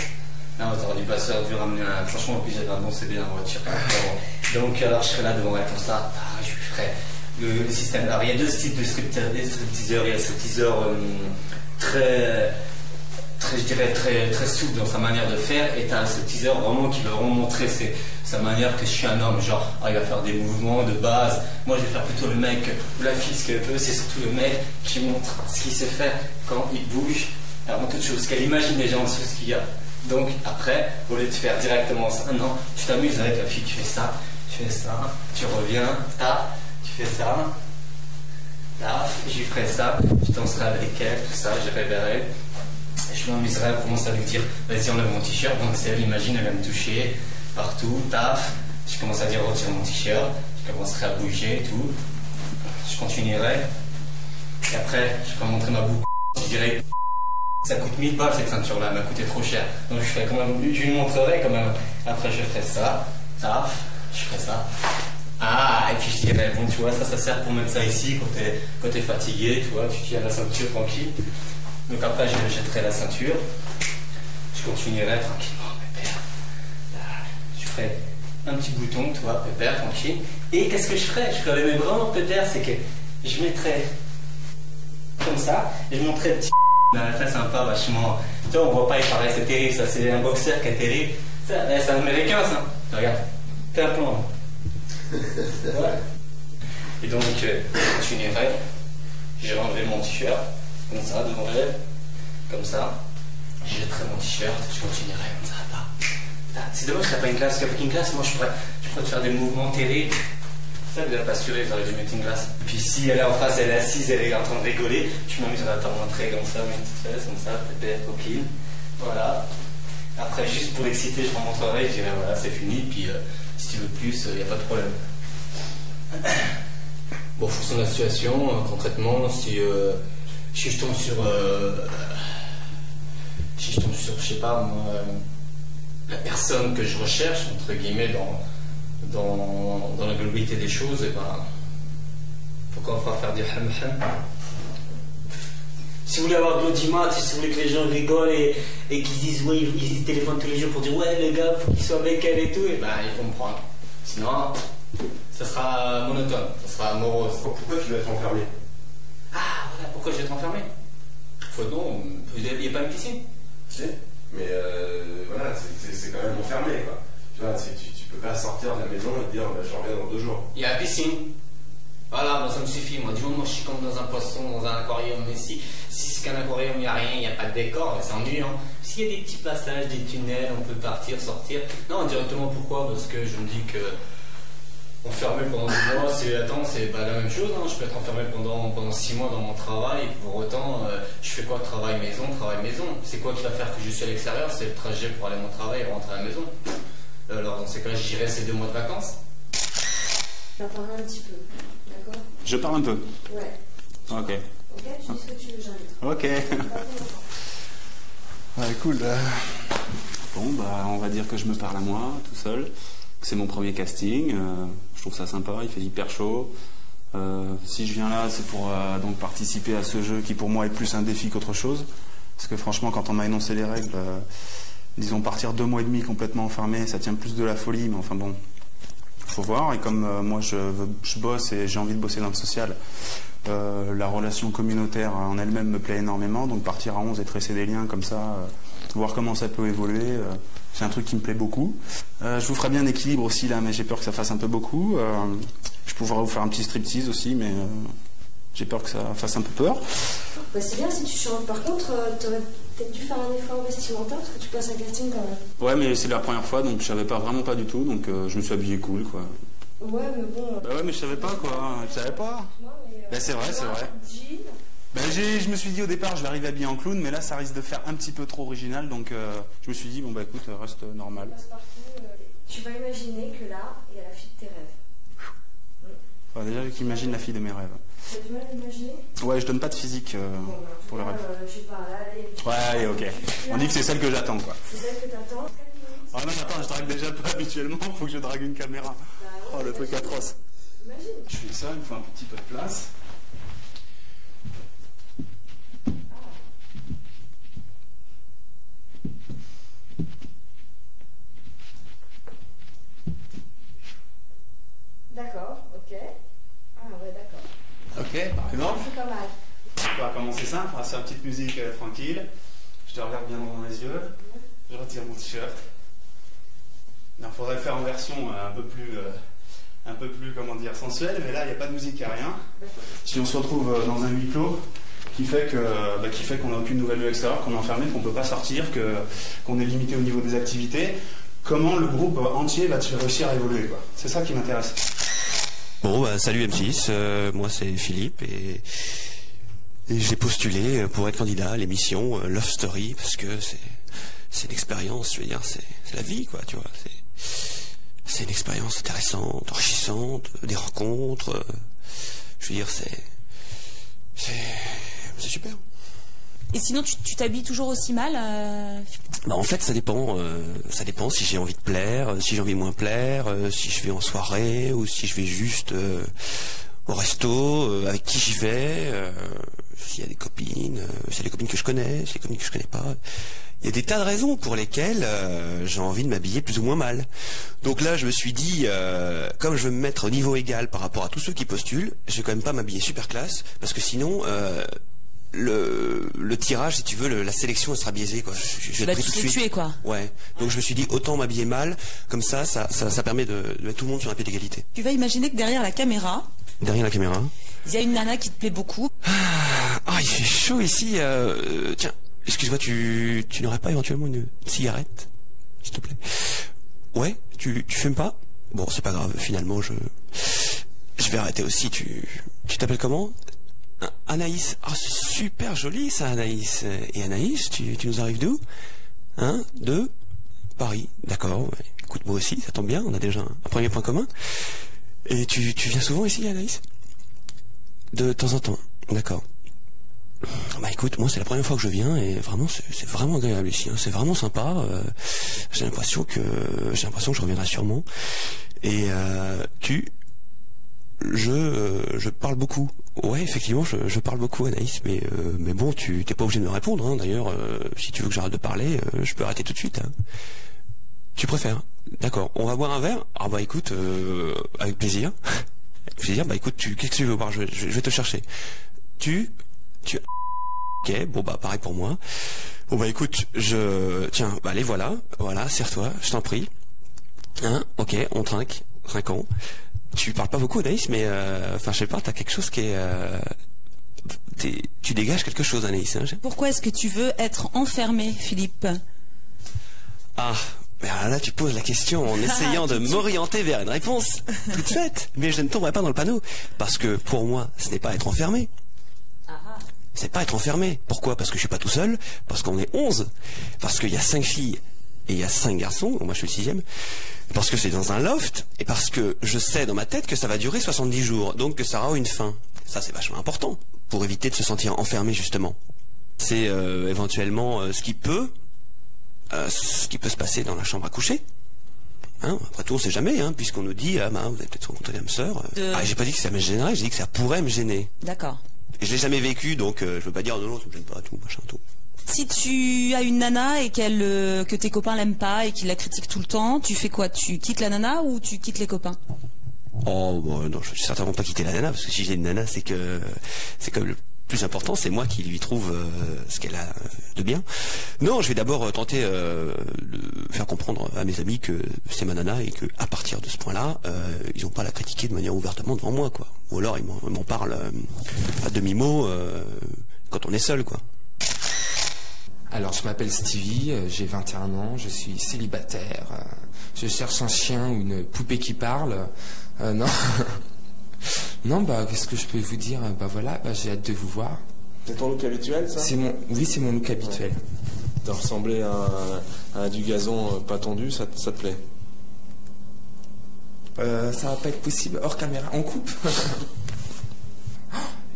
Non, t'aurais dû passer, dû ramener un. Franchement, en plus, j'avais un bon CD en voiture. Donc, alors, je serais là devant elle comme ça, je lui ferais le système. Alors, il y a deux styles de stripteaseurs. Il y a le stripteaseur je dirais très souple dans sa manière de faire, et t'as un stripteaseur vraiment qui veut vraiment montrer sa manière que je suis un homme, genre il va faire des mouvements de base. Moi je vais faire plutôt le mec ou la fille, ce qu'elle veut, c'est surtout le mec qui montre ce qu'il sait faire quand il bouge, avant toute chose, qu'elle imagine déjà en dessous ce qu'il y a. Donc après, au lieu de faire directement ça, non, tu t'amuses avec la fille, tu fais ça, tu reviens, tu fais ça, je lui ferai ça, je danserai avec elle, tout ça, j'irai vers elle. Je m'amuserais à commencer à lui dire vas-y, enlève mon t-shirt. Donc elle, imagine, elle va me toucher partout, taf. Je commence à dire retire mon t-shirt. Je commencerai à bouger et tout. Je continuerai. Et après, je vais montrer ma boucle. Je dirais ça coûte 1000 balles cette ceinture-là, elle m'a coûté trop cher. Donc je lui montrerai quand même. Après, je ferai ça, taf, je ferai ça. Ah, et puis je dirais, bon, tu vois, ça sert pour mettre ça ici quand t'es fatigué, tu vois, tu tiens la ceinture tranquille. Donc après, je jetterai la ceinture. Je continuerai tranquillement, pépère. Je ferai un petit bouton, tu vois, pépère, tranquille. Et qu'est-ce que je ferais? Je ferais mes vraiment pépère, c'est que je mettrais comme ça, et je montrerais le petit très sympa, vachement. Tu vois, on voit pas, il paraît, c'est terrible, ça, c'est un boxeur qui est terrible. C'est un américain, ça. Regarde, fais un plan. Voilà. Et donc, je continuerai. J'ai enlevé mon t-shirt, comme ça, devant elle, comme ça. Je jetterai mon t-shirt, je continuerai comme ça. C'est dommage qu'il n'y a pas une glace, qu'avec une glace, moi je pourrais te faire des mouvements terribles. Ça, vous n'avez pas assuré, j'aurais dû mettre une glace. Puis si elle est en face, elle est assise, elle est en train de rigoler, je m'amuserai à te montrer comme ça, mes petites fesses, comme ça, peut-être, tranquille. Voilà. Après, juste pour l'exciter, je remontrerai, je dirai voilà, c'est fini, puis si tu veux plus, il n'y a pas de problème. Bon, en fonction de la situation, concrètement, si je tombe sur, je sais pas, moi, la personne que je recherche, entre guillemets, dans la globalité des choses, et ben, pourquoi on fera faire du ham-ham? Si vous voulez avoir de l'audimat, si vous voulez que les gens rigolent et qu'ils disent ouais, ils téléphonent tous les jours pour dire ouais, le gars, faut qu'il soit avec elle et tout, et ben, il faut me prendre. Sinon, ça sera monotone, ça sera morose. Pourquoi tu vas être enfermé? Ah, voilà, pourquoi je vais être enfermé? Non, il n'y a pas une piscine. Si, mais voilà, c'est quand même enfermé, quoi. Tu vois, tu peux pas sortir de la maison et te dire bah, je reviens dans 2 jours. Il y a la piscine. Voilà, moi ça me suffit. Moi, du moment où je suis comme dans un poisson, dans un aquarium, mais si c'est qu'un aquarium, il n'y a rien, il n'y a pas de décor, c'est ennuyant. S'il y a des petits passages, des tunnels, on peut partir, sortir. Non, directement pourquoi? Parce que je me dis que enfermé pendant 2 mois, c'est pas la même chose. Hein. Je peux être enfermé pendant 6 mois dans mon travail, et pour autant, je fais quoi? Travail maison. C'est quoi qui va faire que je suis à l'extérieur? C'est le trajet pour aller à mon travail et rentrer à la maison. Alors dans ces cas-là, j'irai ces 2 mois de vacances. Tu vas parler un petit peu, d'accord? Je parle un peu? Ouais. Ok. Ok, tu dis ce que tu veux, j'invite. Ok. Ouais, cool. Bon, bah, on va dire que je me parle à moi, tout seul. C'est mon premier casting. Je trouve ça sympa, il fait hyper chaud. Si je viens là, c'est pour donc participer à ce jeu qui pour moi est plus un défi qu'autre chose. Parce que franchement, quand on m'a énoncé les règles, disons partir 2 mois et demi complètement enfermé, ça tient plus de la folie, mais enfin bon, faut voir. Et comme moi je bosse et j'ai envie de bosser dans le social, la relation communautaire en elle-même me plaît énormément, donc partir à 11 et tresser des liens comme ça, voir comment ça peut évoluer, c'est un truc qui me plaît beaucoup. Je vous ferai bien un équilibre aussi là, mais j'ai peur que ça fasse un peu beaucoup. Je pourrais vous faire un petit striptease aussi, mais j'ai peur que ça fasse un peu peur. Bah c'est bien si tu changes. Par contre, t'aurais peut-être dû faire un effort vestimentaire parce que tu passes un casting quand même. Ouais, mais c'est la première fois, donc je savais vraiment pas du tout, donc je me suis habillé cool, quoi. Ouais, mais bon. Bah ouais, mais je savais pas, quoi. Je savais pas. Bah c'est vrai, c'est vrai. Bah, je me suis dit au départ, je vais arriver habillé en clown, mais là, ça risque de faire un petit peu trop original, donc je me suis dit, bon bah écoute, reste normal. Tu vas imaginer que là, il y a la fille de tes rêves. Enfin, déjà, j'imagine la fille de mes rêves. Tu as du mal à l'imaginer? Ouais, je donne pas de physique pour le rêve. Je sais pas, là, ouais, allez, ok. On dit que c'est celle que j'attends, quoi. C'est celle que t'attends? Oh non, attends, je drague déjà pas habituellement, faut que je drague une caméra. Oh, le truc atroce. Imagine. Je fais ça, il me faut un petit peu de place. D'accord, ok. Ah ouais, d'accord. Ok, par exemple. C'est pas mal. On va commencer simple, on va faire une petite musique tranquille. Je te regarde bien dans les yeux. Je retire mon t-shirt. Il faudrait le faire en version un peu plus, comment dire, sensuelle, mais là, il n'y a pas de musique, il n'y a rien. Si on se retrouve dans un huis clos qui fait qu'on n'a aucune nouvelle vue extérieure, qu'on est enfermé, qu'on ne peut pas sortir, qu'on est limité au niveau des activités, comment le groupe entier va réussir à évoluer, quoi. C'est ça qui m'intéresse. Bon, bah, salut M6, moi c'est Philippe et Et j'ai postulé pour être candidat à l'émission Love Story, parce que c'est une expérience, je veux dire, c'est la vie, quoi, tu vois. C'est une expérience intéressante, enrichissante, des rencontres. Je veux dire, c'est super. Et sinon, tu t'habilles toujours aussi mal Bah, en fait, ça dépend si j'ai envie de plaire, si j'ai envie de moins plaire, si je vais en soirée ou si je vais juste au resto, avec qui j'y vais, s'il y a des copines, s'il y a des copines que je connais, s'il y a des copines que je connais pas. Il y a des tas de raisons pour lesquelles j'ai envie de m'habiller plus ou moins mal. Donc là, je me suis dit, comme je veux me mettre au niveau égal par rapport à tous ceux qui postulent, je vais quand même pas m'habiller super classe, parce que sinon, le tirage, si tu veux, la sélection, elle sera biaisée, quoi. Je vais être pris tout de suite. Tuer, quoi. Ouais. Donc je me suis dit, autant m'habiller mal, comme ça permet de mettre tout le monde sur un pied d'égalité. Tu vas imaginer que derrière la caméra, il y a une nana qui te plaît beaucoup. Ah, il fait chaud ici. Tiens, excuse-moi, tu n'aurais pas éventuellement une cigarette, s'il te plaît? Ouais, tu fumes pas? Bon, c'est pas grave, finalement, je vais arrêter aussi. Tu t'appelles comment? Anaïs. Ah, c'est super joli ça, Anaïs. Et Anaïs, tu nous arrives d'où? Hein? De Paris. D'accord. Ouais. Écoute, moi aussi, ça tombe bien, on a déjà un premier point commun. Et tu viens souvent ici, Anaïs? De temps en temps. D'accord. Bah écoute, moi c'est la première fois que je viens et vraiment c'est vraiment agréable ici, hein. C'est vraiment sympa. J'ai l'impression que je reviendrai sûrement. Et je parle beaucoup. Ouais, effectivement, je parle beaucoup, Anaïs, mais bon, tu t'es pas obligé de me répondre, hein. D'ailleurs, si tu veux que j'arrête de parler, je peux arrêter tout de suite, hein. Tu préfères? D'accord. On va boire un verre? Ah bah écoute, avec plaisir. Avec plaisir. Bah écoute, qu'est-ce que tu veux boire? Je vais te chercher. Ok, bon bah pareil pour moi. Bon bah écoute, tiens, bah allez, voilà, serre-toi, je t'en prie. Hein? Ok, on trinquons. Tu parles pas beaucoup, Anaïs, mais enfin je sais pas, t'as quelque chose qui est tu dégages quelque chose, Anaïs, hein. Pourquoi est-ce que tu veux être enfermé, Philippe? Ah, mais alors là tu poses la question en essayant de m'orienter vers une réponse toute faite, mais je ne tomberai pas dans le panneau, parce que pour moi ce n'est pas être enfermé. C'est pas être enfermé. Pourquoi? Parce que je suis pas tout seul, parce qu'on est 11, parce qu'il y a 5 filles et il y a 5 garçons, moi je suis le 6e, parce que c'est dans un loft, et parce que je sais dans ma tête que ça va durer 70 jours, donc que ça aura une fin. Ça c'est vachement important, pour éviter de se sentir enfermé justement. C'est éventuellement ce qui peut se passer dans la chambre à coucher. Hein, après tout on sait jamais, hein, puisqu'on nous dit, ah bah vous avez peut-être rencontré l'âme sœur. Ah, j'ai pas dit que ça me gênerait, j'ai dit que ça pourrait me gêner. D'accord. Je l'ai jamais vécu, donc je veux pas dire non, ça me gêne pas, tout, machin, tout. Si tu as une nana et que tes copains l'aiment pas et qu'ils la critiquent tout le temps, tu fais quoi? Tu quittes la nana ou tu quittes les copains? Oh, bon, non, je vais certainement pas quitter la nana, parce que si j'ai une nana, c'est comme le plus important, c'est moi qui lui trouve ce qu'elle a de bien. Non, je vais d'abord tenter de faire comprendre à mes amis que c'est ma nana et que à partir de ce point-là, ils n'ont pas à la critiquer de manière ouvertement devant moi, quoi. Ou alors ils m'en parlent à demi-mot quand on est seul, quoi. Alors, je m'appelle Stevie, j'ai 21 ans, je suis célibataire. Je cherche un chien ou une poupée qui parle. Non. Non, bah, qu'est-ce que je peux vous dire? Bah voilà, bah, j'ai hâte de vous voir. C'est ton look habituel, ça? Oui, c'est mon look habituel. Ouais. De ressembler à du gazon pas tendu, ça te plaît? Ça va pas être possible hors caméra. On coupe.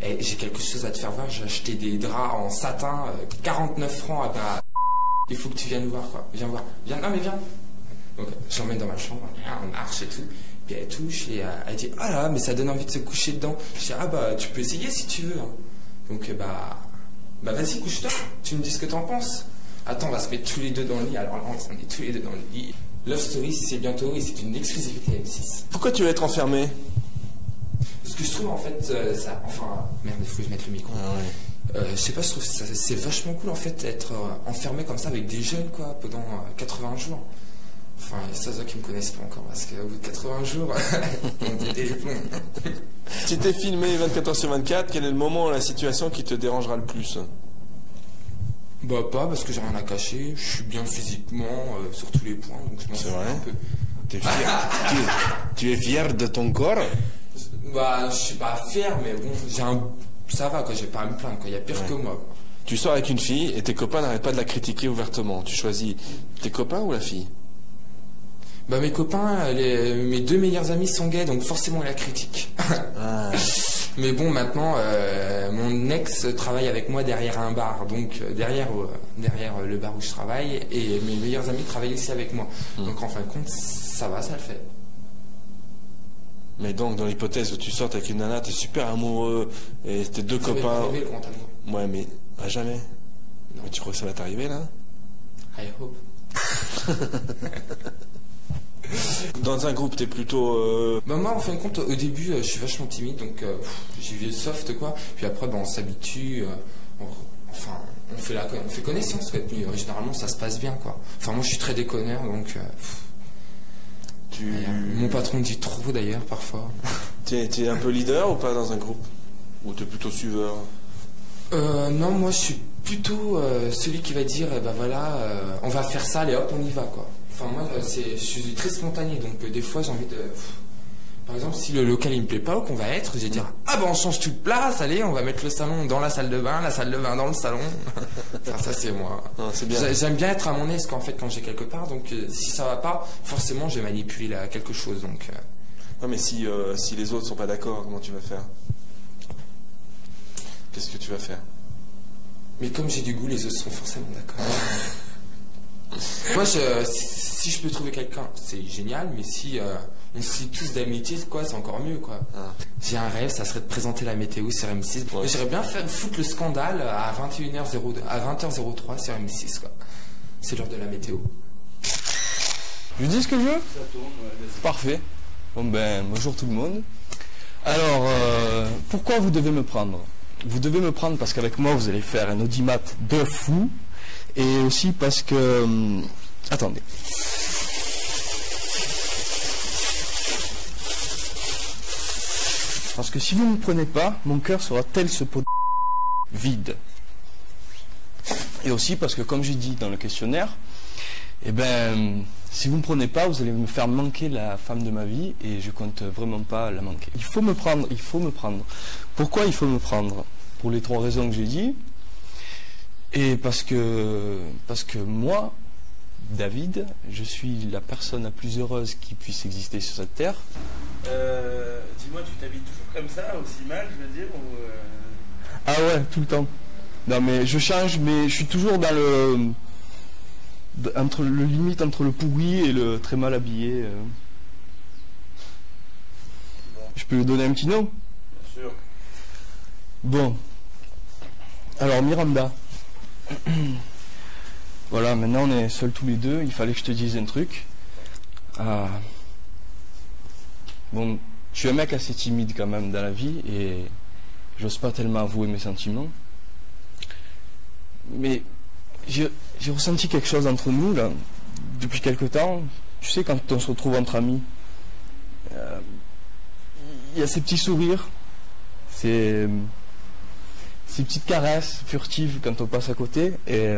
Hey, j'ai quelque chose à te faire voir. J'ai acheté des draps en satin, 49 francs à... Il faut que tu viennes voir, quoi. Viens voir. Viens, non mais viens. Donc, je l'emmène dans ma chambre, on marche et tout. Puis elle touche et elle dit, ah là, mais ça donne envie de se coucher dedans. Je dis, ah bah, tu peux essayer si tu veux. Hein. Donc, bah vas-y, couche-toi. Tu me dis ce que t'en penses. Attends, on va se mettre tous les deux dans le lit. Alors là, on est tous les deux dans le lit. Love Story, c'est bientôt et c'est une exclusivité M6. Pourquoi tu veux être enfermé? Parce que je trouve, en fait, ça... Enfin, merde, il faut que je mette le micro. Ah ouais. Je sais pas, je trouve que c'est vachement cool, en fait, d'être enfermé comme ça avec des jeunes, quoi, pendant 80 jours. Enfin, il y a ça qui me connaissent pas encore, parce qu'au bout de 80 jours, on dit des plombs. Si t'es filmé 24 heures sur 24, quel est le moment, la situation qui te dérangera le plus? Bah pas, parce que j'ai rien à cacher, je suis bien physiquement sur tous les points, donc je m'en fous un peu. T'es fier tu es fier de ton corps? Bah, je suis pas fier, mais bon, ça va, quoi, j'ai pas à me plaindre, quoi. Il y a pire que moi, quoi. Tu sors avec une fille et tes copains n'arrêtent pas de la critiquer ouvertement. Tu choisis tes copains ou la fille? Bah mes copains, mes 2 meilleurs amis sont gays, donc forcément ils la critiquent. Ah. Mais bon, maintenant, mon ex travaille avec moi derrière un bar, donc derrière le bar où je travaille, et mes meilleurs amis travaillent aussi avec moi. Donc en fin de compte, ça va, ça le fait. Mais donc, dans l'hypothèse où tu sortes avec une nana, t'es super amoureux, et tes 2 copains... Ouais, mais à jamais. Non. Mais tu crois que ça va t'arriver, là? I hope. Dans un groupe, t'es plutôt... Bah moi, en fin de compte, au début, je suis vachement timide, donc j'y vais soft, quoi. Puis après, on s'habitue, on fait connaissance, quoi. Puis généralement, ça se passe bien, quoi. Enfin, moi, je suis très déconneur, donc... Mon patron dit trop, d'ailleurs, parfois. T'es un peu leader ou pas dans un groupe? Ou t'es plutôt suiveur? Non, moi, je suis plutôt celui qui va dire, bah voilà, on va faire ça, allez hop, on y va, quoi. Enfin, moi, je suis très spontané, donc des fois, j'ai envie de... Par exemple, si le local, il me plaît pas, ou qu'on va être, je vais dire, ah ben, on change toute place, allez, on va mettre le salon dans la salle de bain dans le salon. Enfin, ça, c'est moi. C'est bien. J'aime bien être à mon aise, en fait, quand j'ai quelque part, donc si ça va pas, forcément, je vais manipuler quelque chose, donc... Non, mais si les autres sont pas d'accord, comment tu vas faire? Qu'est-ce que tu vas faire? Mais comme j'ai du goût, les autres sont forcément d'accord. Moi, si je peux trouver quelqu'un, c'est génial, mais si on se lie tous d'amitié, quoi, c'est encore mieux, quoi. J'ai un rêve, ça serait de présenter la météo sur M6. J'aimerais bien foutre le scandale à 20h03 sur M6, quoi. C'est l'heure de la météo. Je dis ce que je veux? Ça tourne, ouais. Parfait. Bon ben, bonjour tout le monde. Alors, pourquoi vous devez me prendre? Vous devez me prendre parce qu'avec moi, vous allez faire un audimat de fou. Et aussi parce que... attendez. Parce que si vous ne me prenez pas, mon cœur sera tel ce pot de vide. Et aussi parce que, comme j'ai dit dans le questionnaire, eh ben, si vous ne me prenez pas, vous allez me faire manquer la femme de ma vie et je compte vraiment pas la manquer. Il faut me prendre, il faut me prendre. Pourquoi il faut me prendre? Pour les 3 raisons que j'ai dit. Et parce que moi, David, je suis la personne la plus heureuse qui puisse exister sur cette terre. Dis-moi, tu t'habilles toujours comme ça, aussi mal, je veux dire, ou Ah ouais, tout le temps. Non mais je change, mais je suis toujours dans le... limite entre le pourri et le très mal habillé. Bon. Je peux lui donner un petit nom? Bien sûr. Bon. Alors Miranda. Voilà, maintenant on est seuls tous les deux, il fallait que je te dise un truc. Bon, je suis un mec assez timide quand même dans la vie et j'ose pas tellement avouer mes sentiments. Mais j'ai ressenti quelque chose entre nous là, depuis quelque temps. Tu sais, quand on se retrouve entre amis, il y a ces petits sourires, ces petites caresses furtives quand on passe à côté. Et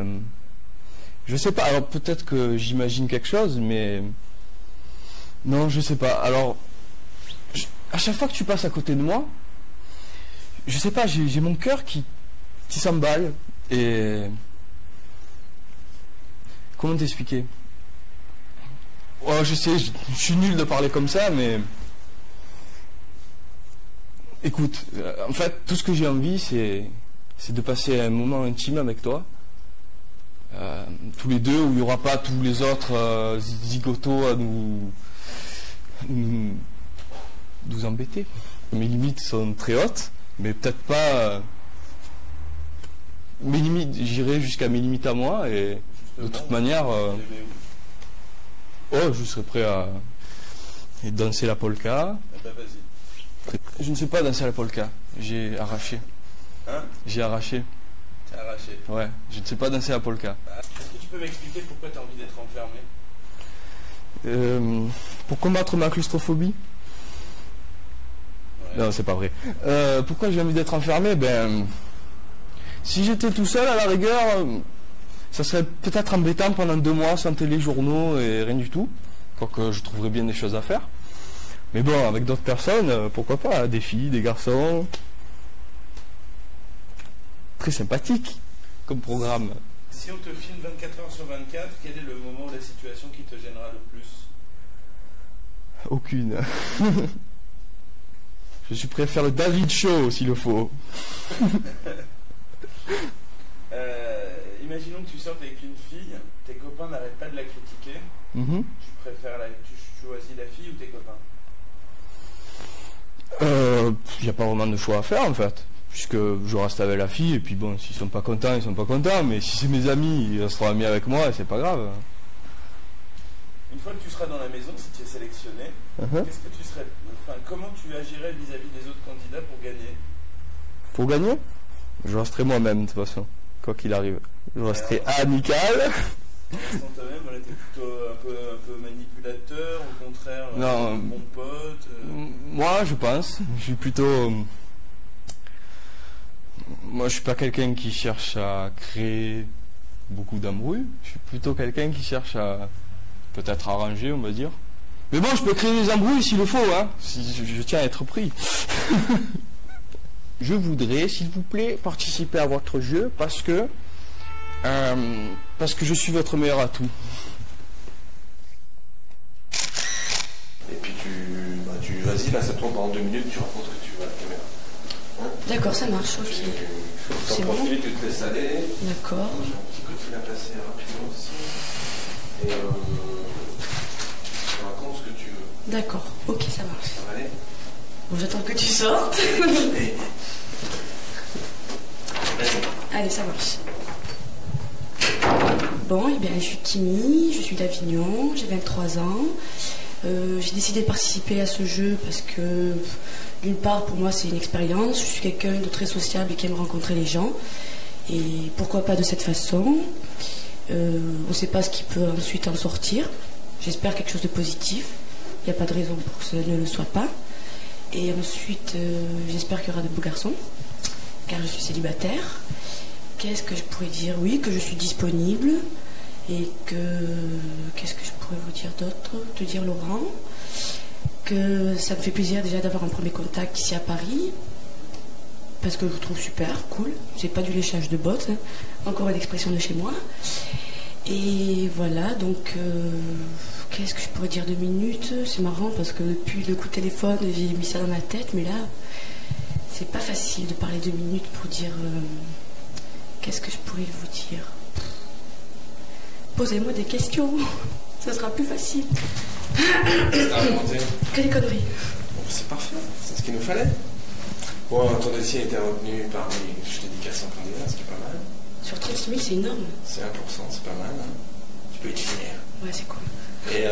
je sais pas, alors peut-être que j'imagine quelque chose, mais non, je sais pas. Alors, à chaque fois que tu passes à côté de moi, je sais pas, j'ai mon cœur qui s'emballe. Et comment t'expliquer? Oh, je sais, je suis nul de parler comme ça, mais écoute, en fait, tout ce que j'ai envie, c'est de passer un moment intime avec toi, tous les deux, où il n'y aura pas tous les autres zigotos à nous embêter. Mes limites sont très hautes, mais peut-être pas... mes limites, j'irai jusqu'à mes limites à moi, et de toute manière... oh, je serais prêt à danser la polka. bah vas-y. Je ne sais pas danser la polka, j'ai arraché. Hein? J'ai arraché. T'as arraché? Ouais, je ne sais pas danser la polka. Est-ce que tu peux m'expliquer pourquoi tu as envie d'être enfermé? Pour combattre ma claustrophobie. Ouais. Non, c'est pas vrai. Pourquoi j'ai envie d'être enfermé? Ben, si j'étais tout seul, à la rigueur, ça serait peut-être embêtant pendant 2 mois sans téléjournaux et rien du tout. Quoique je trouverais bien des choses à faire. Mais bon, avec d'autres personnes, pourquoi pas? Des filles, des garçons. très sympathique comme programme. Si on te filme 24 heures sur 24, quel est le moment ou la situation qui te gênera le plus? Aucune. Je suis prêt à faire le David Show s'il le faut. Imaginons que tu sortes avec une fille, tes copains n'arrêtent pas de la critiquer. Tu choisis la fille ou tes copains? Il n'y a pas vraiment de choix à faire en fait. Puisque je reste avec la fille et puis bon, s'ils sont pas contents, ils sont pas contents. Mais si c'est mes amis, ils resteront amis avec moi et c'est pas grave. Une fois que tu seras dans la maison, si tu es sélectionné, qu'est-ce que tu serais, comment tu agirais vis-à-vis des autres candidats pour gagner? Pour gagner, je resterai moi-même de toute façon, quoi qu'il arrive. Je resterai amical. Toi-même, voilà, t'es plutôt un peu manipulateur, au contraire, non, bon pote. Moi, je pense, je suis plutôt. Moi, je suis pas quelqu'un qui cherche à créer beaucoup d'embrouilles. Je suis plutôt quelqu'un qui cherche à peut-être arranger, on va dire. Mais bon, je peux créer des embrouilles s'il le faut, hein. Si je tiens à être pris. Je voudrais, s'il vous plaît, participer à votre jeu parce que je suis votre meilleur atout. Et puis vas-y, là ça tourne pendant 2 minutes, tu racontes ce que tu veux à la caméra. D'accord, ça marche, ok. Tu t'en profites, tu te laisses aller. D'accord. J'ai un petit coup de fil à passer rapidement aussi. Et tu racontes ce que tu veux. D'accord, ok, ça marche. Ça va aller? Bon, j'attends que tu sortes. Allez, ça marche. Bon, eh bien, je suis Kimi, je suis d'Avignon, j'ai 23 ans. J'ai décidé de participer à ce jeu parce que, d'une part, pour moi, c'est une expérience. Je suis quelqu'un de très sociable et qui aime rencontrer les gens. Et pourquoi pas de cette façon. On ne sait pas ce qui peut ensuite en sortir. J'espère quelque chose de positif. Il n'y a pas de raison pour que ce ne le soit pas. Et ensuite, j'espère qu'il y aura de beaux garçons, car je suis célibataire. Qu'est-ce que je pourrais dire? Oui, que je suis disponible. Et que... Qu'est-ce que je pourrais vous dire d'autre? Te dire, Laurent, que ça me fait plaisir déjà d'avoir un premier contact ici à Paris. Parce que je vous trouve super, cool. C'est pas du léchage de bottes, hein. Encore une expression de chez moi. Et voilà, donc... qu'est-ce que je pourrais dire 2 minutes? C'est marrant parce que depuis le coup de téléphone, j'ai mis ça dans ma tête, mais là, c'est pas facile de parler 2 minutes pour dire... qu'est-ce que je pourrais vous dire? Posez-moi des questions, ça sera plus facile. Que des conneries. Bon, c'est parfait, c'est ce qu'il nous fallait. Bon, ton dossier a été retenu parmi, je t'ai dit, 400 candidats, ce qui est pas mal. Sur 36 000, c'est énorme. C'est 1%, c'est pas mal. Hein. Tu peux être fier. Ouais, c'est cool. Et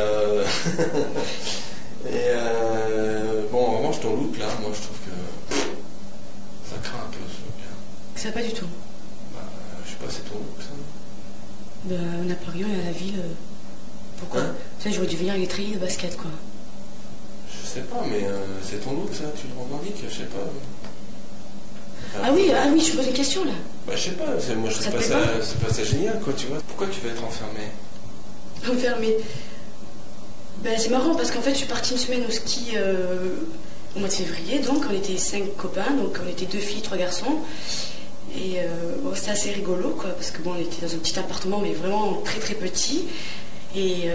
bon, en revanche, ton look, là, moi, je trouve que ça craint un peu, ce look-là. Ça va pas du tout. Bah, je sais pas, c'est ton look, ça. Bah, on a Paris, on est à la ville. Pourquoi? Tu sais, j'aurais dû venir avec des treillis de basket, quoi. Je sais pas, mais c'est ton look, ça, tu le revendiques, je sais pas. Ah oui, je pose une question, là. Bah, je sais pas, moi, je trouve pas ça, c'est pas ça génial, quoi, tu vois. Pourquoi tu veux être enfermé? Enfermé. Ben, c'est marrant parce qu'en fait je suis partie une semaine au ski au mois de février, donc on était 5 copains, donc on était 2 filles, 3 garçons. Et bon, c'était assez rigolo quoi, parce que bon, on était dans un petit appartement mais vraiment très très petit. Et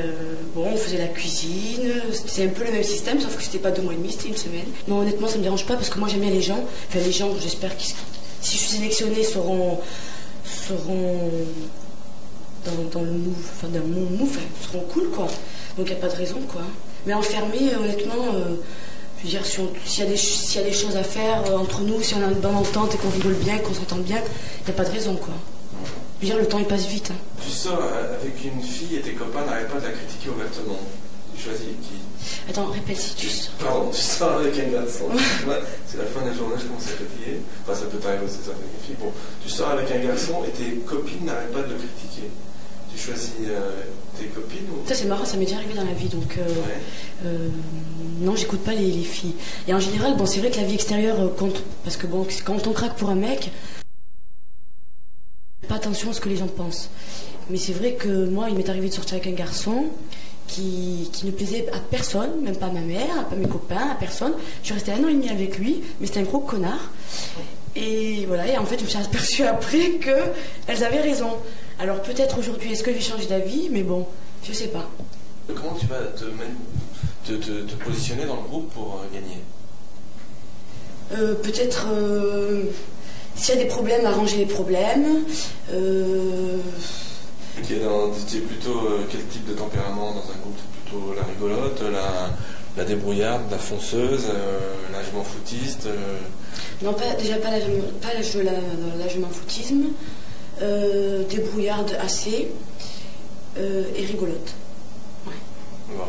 bon, on faisait la cuisine, c'est un peu le même système, sauf que c'était pas 2 mois et demi, c'était une semaine. Non, honnêtement ça me dérange pas parce que moi j'aime bien les gens. Enfin les gens, j'espère qu'ils, si je suis sélectionnée, seront dans le move, enfin dans mon move, seront cool quoi. Donc il n'y a pas de raison quoi. Mais enfermé, honnêtement, je veux dire, s'il y a des choses à faire entre nous, si on a une bonne entente et qu'on rigole bien, qu'on s'entend bien, il n'y a pas de raison quoi. Je veux dire, le temps il passe vite. Hein. Tu sors avec une fille et tes copains n'arrêtent pas de la critiquer ouvertement. Tu choisis qui? Attends, répète si tu sors. Pardon, tu sors avec un garçon. C'est la fin de la journée, je commence à fatiguer. Enfin, ça peut t'arriver aussi, ça avec une fille. Bon, tu sors avec un garçon et tes copines n'arrêtent pas de le critiquer. Tu choisis tes copines ou... Ça c'est marrant, ça m'est déjà arrivé dans la vie, donc non, j'écoute pas les filles. Et en général, bon, c'est vrai que la vie extérieure compte, parce que bon, quand on craque pour un mec, pas attention à ce que les gens pensent. Mais c'est vrai que moi, il m'est arrivé de sortir avec un garçon qui ne plaisait à personne, même pas à ma mère, pas à mes copains, à personne. Je suis restée 1 an et demi avec lui, mais c'était un gros connard. Et voilà, et en fait, je me suis aperçue après qu'elles avaient raison. Alors peut-être aujourd'hui, est-ce que je vais changer d'avis? Mais bon, je sais pas. Comment tu vas te positionner dans le groupe pour gagner? Peut-être s'il y a des problèmes, arranger les problèmes. Tu es plutôt quel type de tempérament dans un groupe? Plutôt la rigolote, la débrouillarde, la fonceuse, la jument footiste Non, déjà pas la jument footisme, débrouillarde assez et rigolote. Ouais. Bon.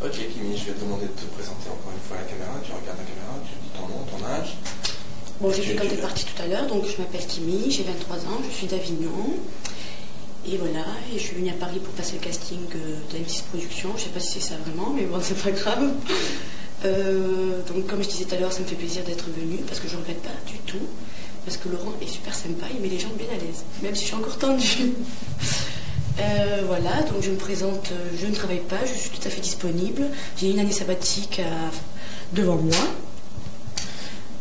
Ok, Kimi, je vais te demander de te présenter encore une fois à la caméra. Tu regardes la caméra, tu dis ton nom, ton âge. Bon, j'ai fait quand t'es parti tout à l'heure, donc je m'appelle Kimi, j'ai 23 ans, je suis d'Avignon. Et voilà, et je suis venue à Paris pour passer le casting de M6 Productions. Je sais pas si c'est ça vraiment, mais bon, c'est pas grave. Donc, comme je disais tout à l'heure, ça me fait plaisir d'être venue, parce que je ne regrette pas du tout. Parce que Laurent est super sympa, il met les gens bien à l'aise, même si je suis encore tendue. Voilà, donc je me présente, je ne travaille pas, je suis tout à fait disponible. J'ai une année sabbatique devant moi.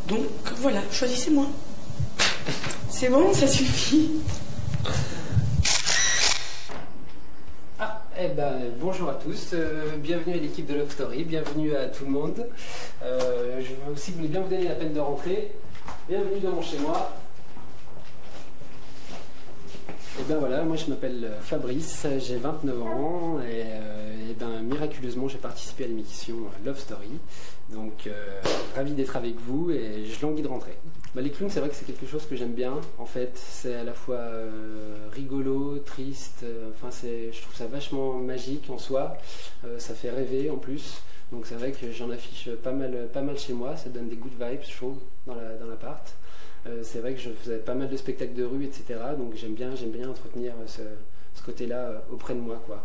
Donc voilà, choisissez-moi. C'est bon, ça suffit. Eh ben, bonjour à tous, bienvenue à l'équipe de Love Story, bienvenue à tout le monde. Je aussi voulais bien vous donner la peine de rentrer. Bienvenue dans mon chez-moi. Et ben voilà, moi je m'appelle Fabrice, j'ai 29 ans et ben miraculeusement j'ai participé à l'émission Love Story. Donc ravi d'être avec vous et je languis de rentrer. Les clowns, c'est vrai que c'est quelque chose que j'aime bien. En fait, c'est à la fois rigolo, triste. Je trouve ça vachement magique en soi. Ça fait rêver en plus. Donc c'est vrai que j'en affiche pas mal chez moi. Ça donne des good vibes, je trouve, dans l'appart. C'est vrai que je faisais pas mal de spectacles de rue, etc. Donc j'aime bien entretenir ce côté-là auprès de moi, quoi.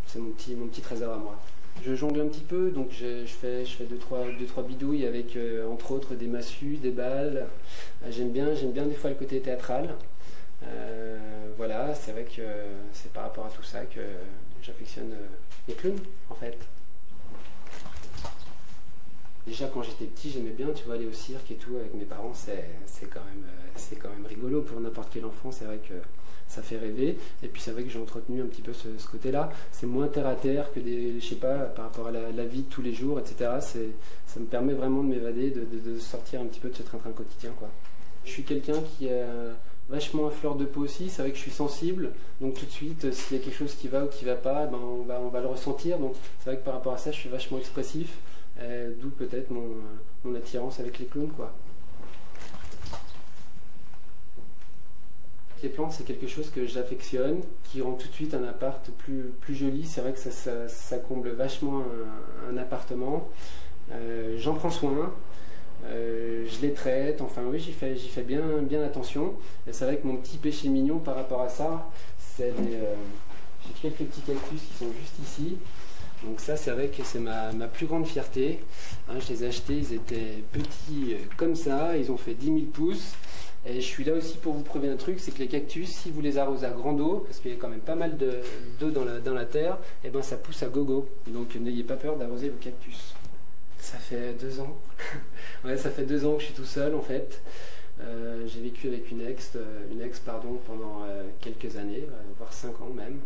C'est mon petit trésor à moi. Je jongle un petit peu, donc je fais 2-3 bidouilles avec entre autres des massues, des balles. J'aime bien des fois le côté théâtral. Voilà, c'est vrai que c'est par rapport à tout ça que j'affectionne les clowns en fait. Déjà quand j'étais petit, j'aimais bien, tu vois, aller au cirque et tout avec mes parents, c'est quand même rigolo pour n'importe quel enfant, c'est vrai que ça fait rêver. Et puis c'est vrai que j'ai entretenu un petit peu ce côté-là. C'est moins terre à terre que je sais pas, par rapport à la vie de tous les jours, etc. Ça me permet vraiment de m'évader, de sortir un petit peu de ce train-train quotidien, quoi. Je suis quelqu'un qui est vachement à fleur de peau aussi, c'est vrai que je suis sensible, donc tout de suite, s'il y a quelque chose qui va ou qui va pas, ben on va le ressentir. Donc c'est vrai que par rapport à ça, je suis vachement expressif. D'où peut-être mon attirance avec les clowns, quoi. Les plantes, c'est quelque chose que j'affectionne, qui rend tout de suite un appart plus joli. C'est vrai que ça comble vachement un appartement. J'en prends soin, je les traite, enfin oui, j'y fais bien attention. Et c'est vrai que mon petit péché mignon par rapport à ça, c'est j'ai quelques petits cactus qui sont juste ici. Donc ça, c'est vrai que c'est ma plus grande fierté. Hein, je les ai achetés, ils étaient petits comme ça, ils ont fait 10 000 pouces. Et je suis là aussi pour vous prouver un truc, c'est que les cactus, si vous les arrosez à grande eau, parce qu'il y a quand même pas mal d'eau dans la terre, et ben ça pousse à gogo. Donc n'ayez pas peur d'arroser vos cactus. Ça fait 2 ans. Ouais, ça fait 2 ans que je suis tout seul en fait. J'ai vécu avec une ex pendant quelques années, voire 5 ans même.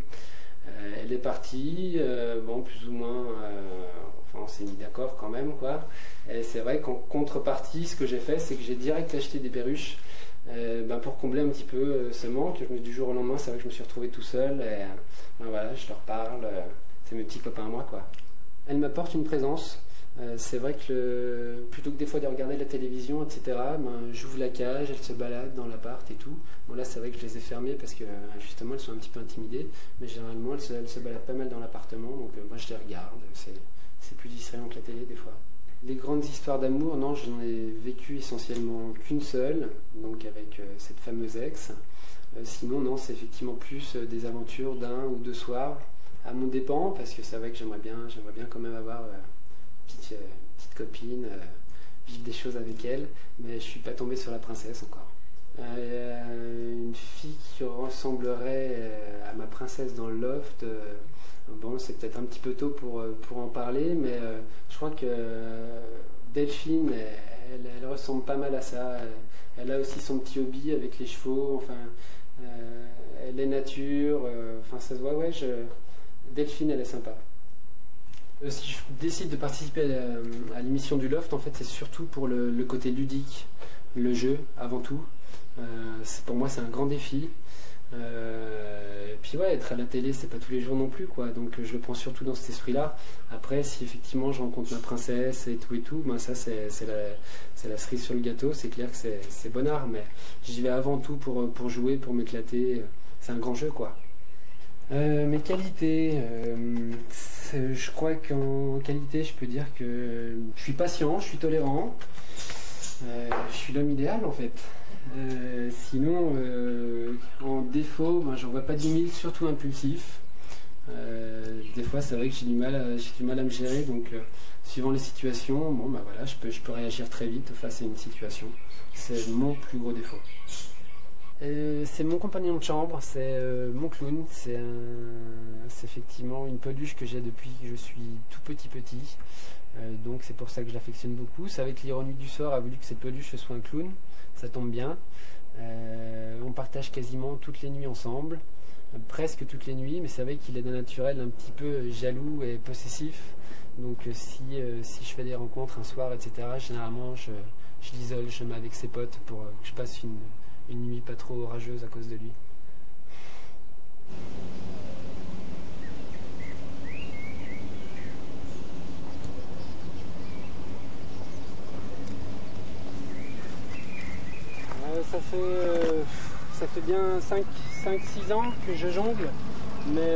Elle est partie, bon, plus ou moins, enfin, on s'est mis d'accord quand même, quoi. Et c'est vrai qu'en contrepartie, ce que j'ai fait, c'est que j'ai direct acheté des perruches pour combler un petit peu ce manque. Du jour au lendemain, c'est vrai que je me suis retrouvé tout seul, et voilà, je leur parle, c'est mes petits copains à moi, quoi. Elle m'apporte une présence. C'est vrai que plutôt que des fois de regarder la télévision, etc., j'ouvre la cage, elles se baladent dans l'appart et tout. Bon là c'est vrai que je les ai fermées parce que justement elles sont un petit peu intimidées, mais généralement elles se baladent pas mal dans l'appartement, donc moi je les regarde, c'est plus distrayant que la télé des fois. Les grandes histoires d'amour, non, je n'en ai vécu essentiellement qu'une seule, donc avec cette fameuse ex. Sinon non, c'est effectivement plus des aventures d'1 ou 2 soirs, à mon dépens, parce que c'est vrai que j'aimerais bien quand même avoir petite copine, vivre des choses avec elle, mais je suis pas tombé sur la princesse encore. Une fille qui ressemblerait à ma princesse dans le loft, bon c'est peut-être un petit peu tôt pour en parler, mais je crois que Delphine Elle ressemble pas mal à ça. Elle a aussi son petit hobby avec les chevaux, enfin, les natures, enfin ça se voit, ouais, Delphine, elle est sympa. Si je décide de participer à l'émission du Loft, en fait, c'est surtout pour le côté ludique, le jeu, avant tout. Pour moi, c'est un grand défi. Et puis ouais, être à la télé, c'est pas tous les jours non plus, quoi. Donc je le prends surtout dans cet esprit-là. Après, si effectivement je rencontre ma princesse et tout, ben ça c'est la cerise sur le gâteau. C'est clair que c'est bon art, mais j'y vais avant tout pour jouer, pour m'éclater. C'est un grand jeu, quoi. Mes qualités, je crois qu'en qualité, je peux dire que je suis patient, je suis tolérant, je suis l'homme idéal en fait. Sinon, en défaut, j'en vois pas 10 000, surtout impulsif. Des fois, c'est vrai que j'ai du mal à me gérer, donc suivant les situations, bon, bah voilà, je peux réagir très vite face à une situation. C'est mon plus gros défaut. C'est mon compagnon de chambre, c'est mon clown. C'est effectivement une peluche que j'ai depuis que je suis tout petit. Donc c'est pour ça que je l'affectionne beaucoup. C'est avec l'ironie du sort a voulu que cette peluche soit un clown. Ça tombe bien. On partage quasiment toutes les nuits ensemble, presque toutes les nuits, mais c'est vrai qu'il est d'un naturel un petit peu jaloux et possessif. Donc si je fais des rencontres un soir, etc., généralement je l'isole, je me mets avec ses potes pour que je passe une nuit pas trop orageuse à cause de lui. Ça fait bien 5-6 ans que je jongle, mais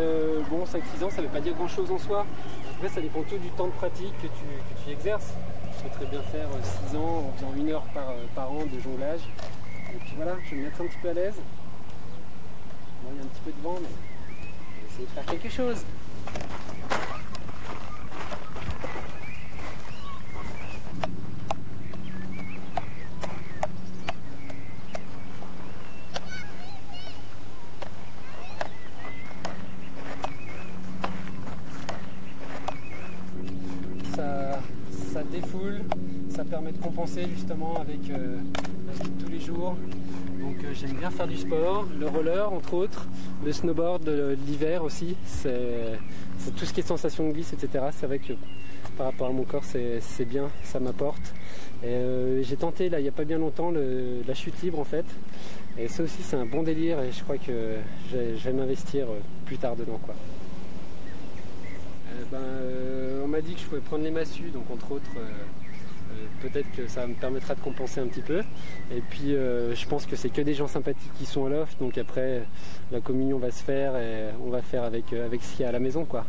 bon, 5-6 ans ça ne veut pas dire grand chose en soi. Après ça dépend tout du temps de pratique que tu exerces. Je peux très bien faire 6 ans en faisant 1 heure par an de jonglage. Et puis voilà, je vais me mettre un petit peu à l'aise. Bon, il y a un petit peu de vent, mais je vais essayer de faire quelque chose. Ça défoule, ça permet de compenser justement avec la vie de tous les jours. Donc j'aime bien faire du sport, le roller entre autres, le snowboard l'hiver aussi, c'est tout ce qui est sensation de glisse, etc. C'est vrai que par rapport à mon corps c'est bien, ça m'apporte. J'ai tenté là il n'y a pas bien longtemps la chute libre en fait, et ça aussi c'est un bon délire et je crois que je vais m'investir plus tard dedans, quoi. On m'a dit que je pouvais prendre les massues, donc entre autres peut-être que ça me permettra de compenser un petit peu. Et puis je pense que c'est que des gens sympathiques qui sont au loft, donc après la communion va se faire et on va faire avec ce qu'il y a à la maison, quoi.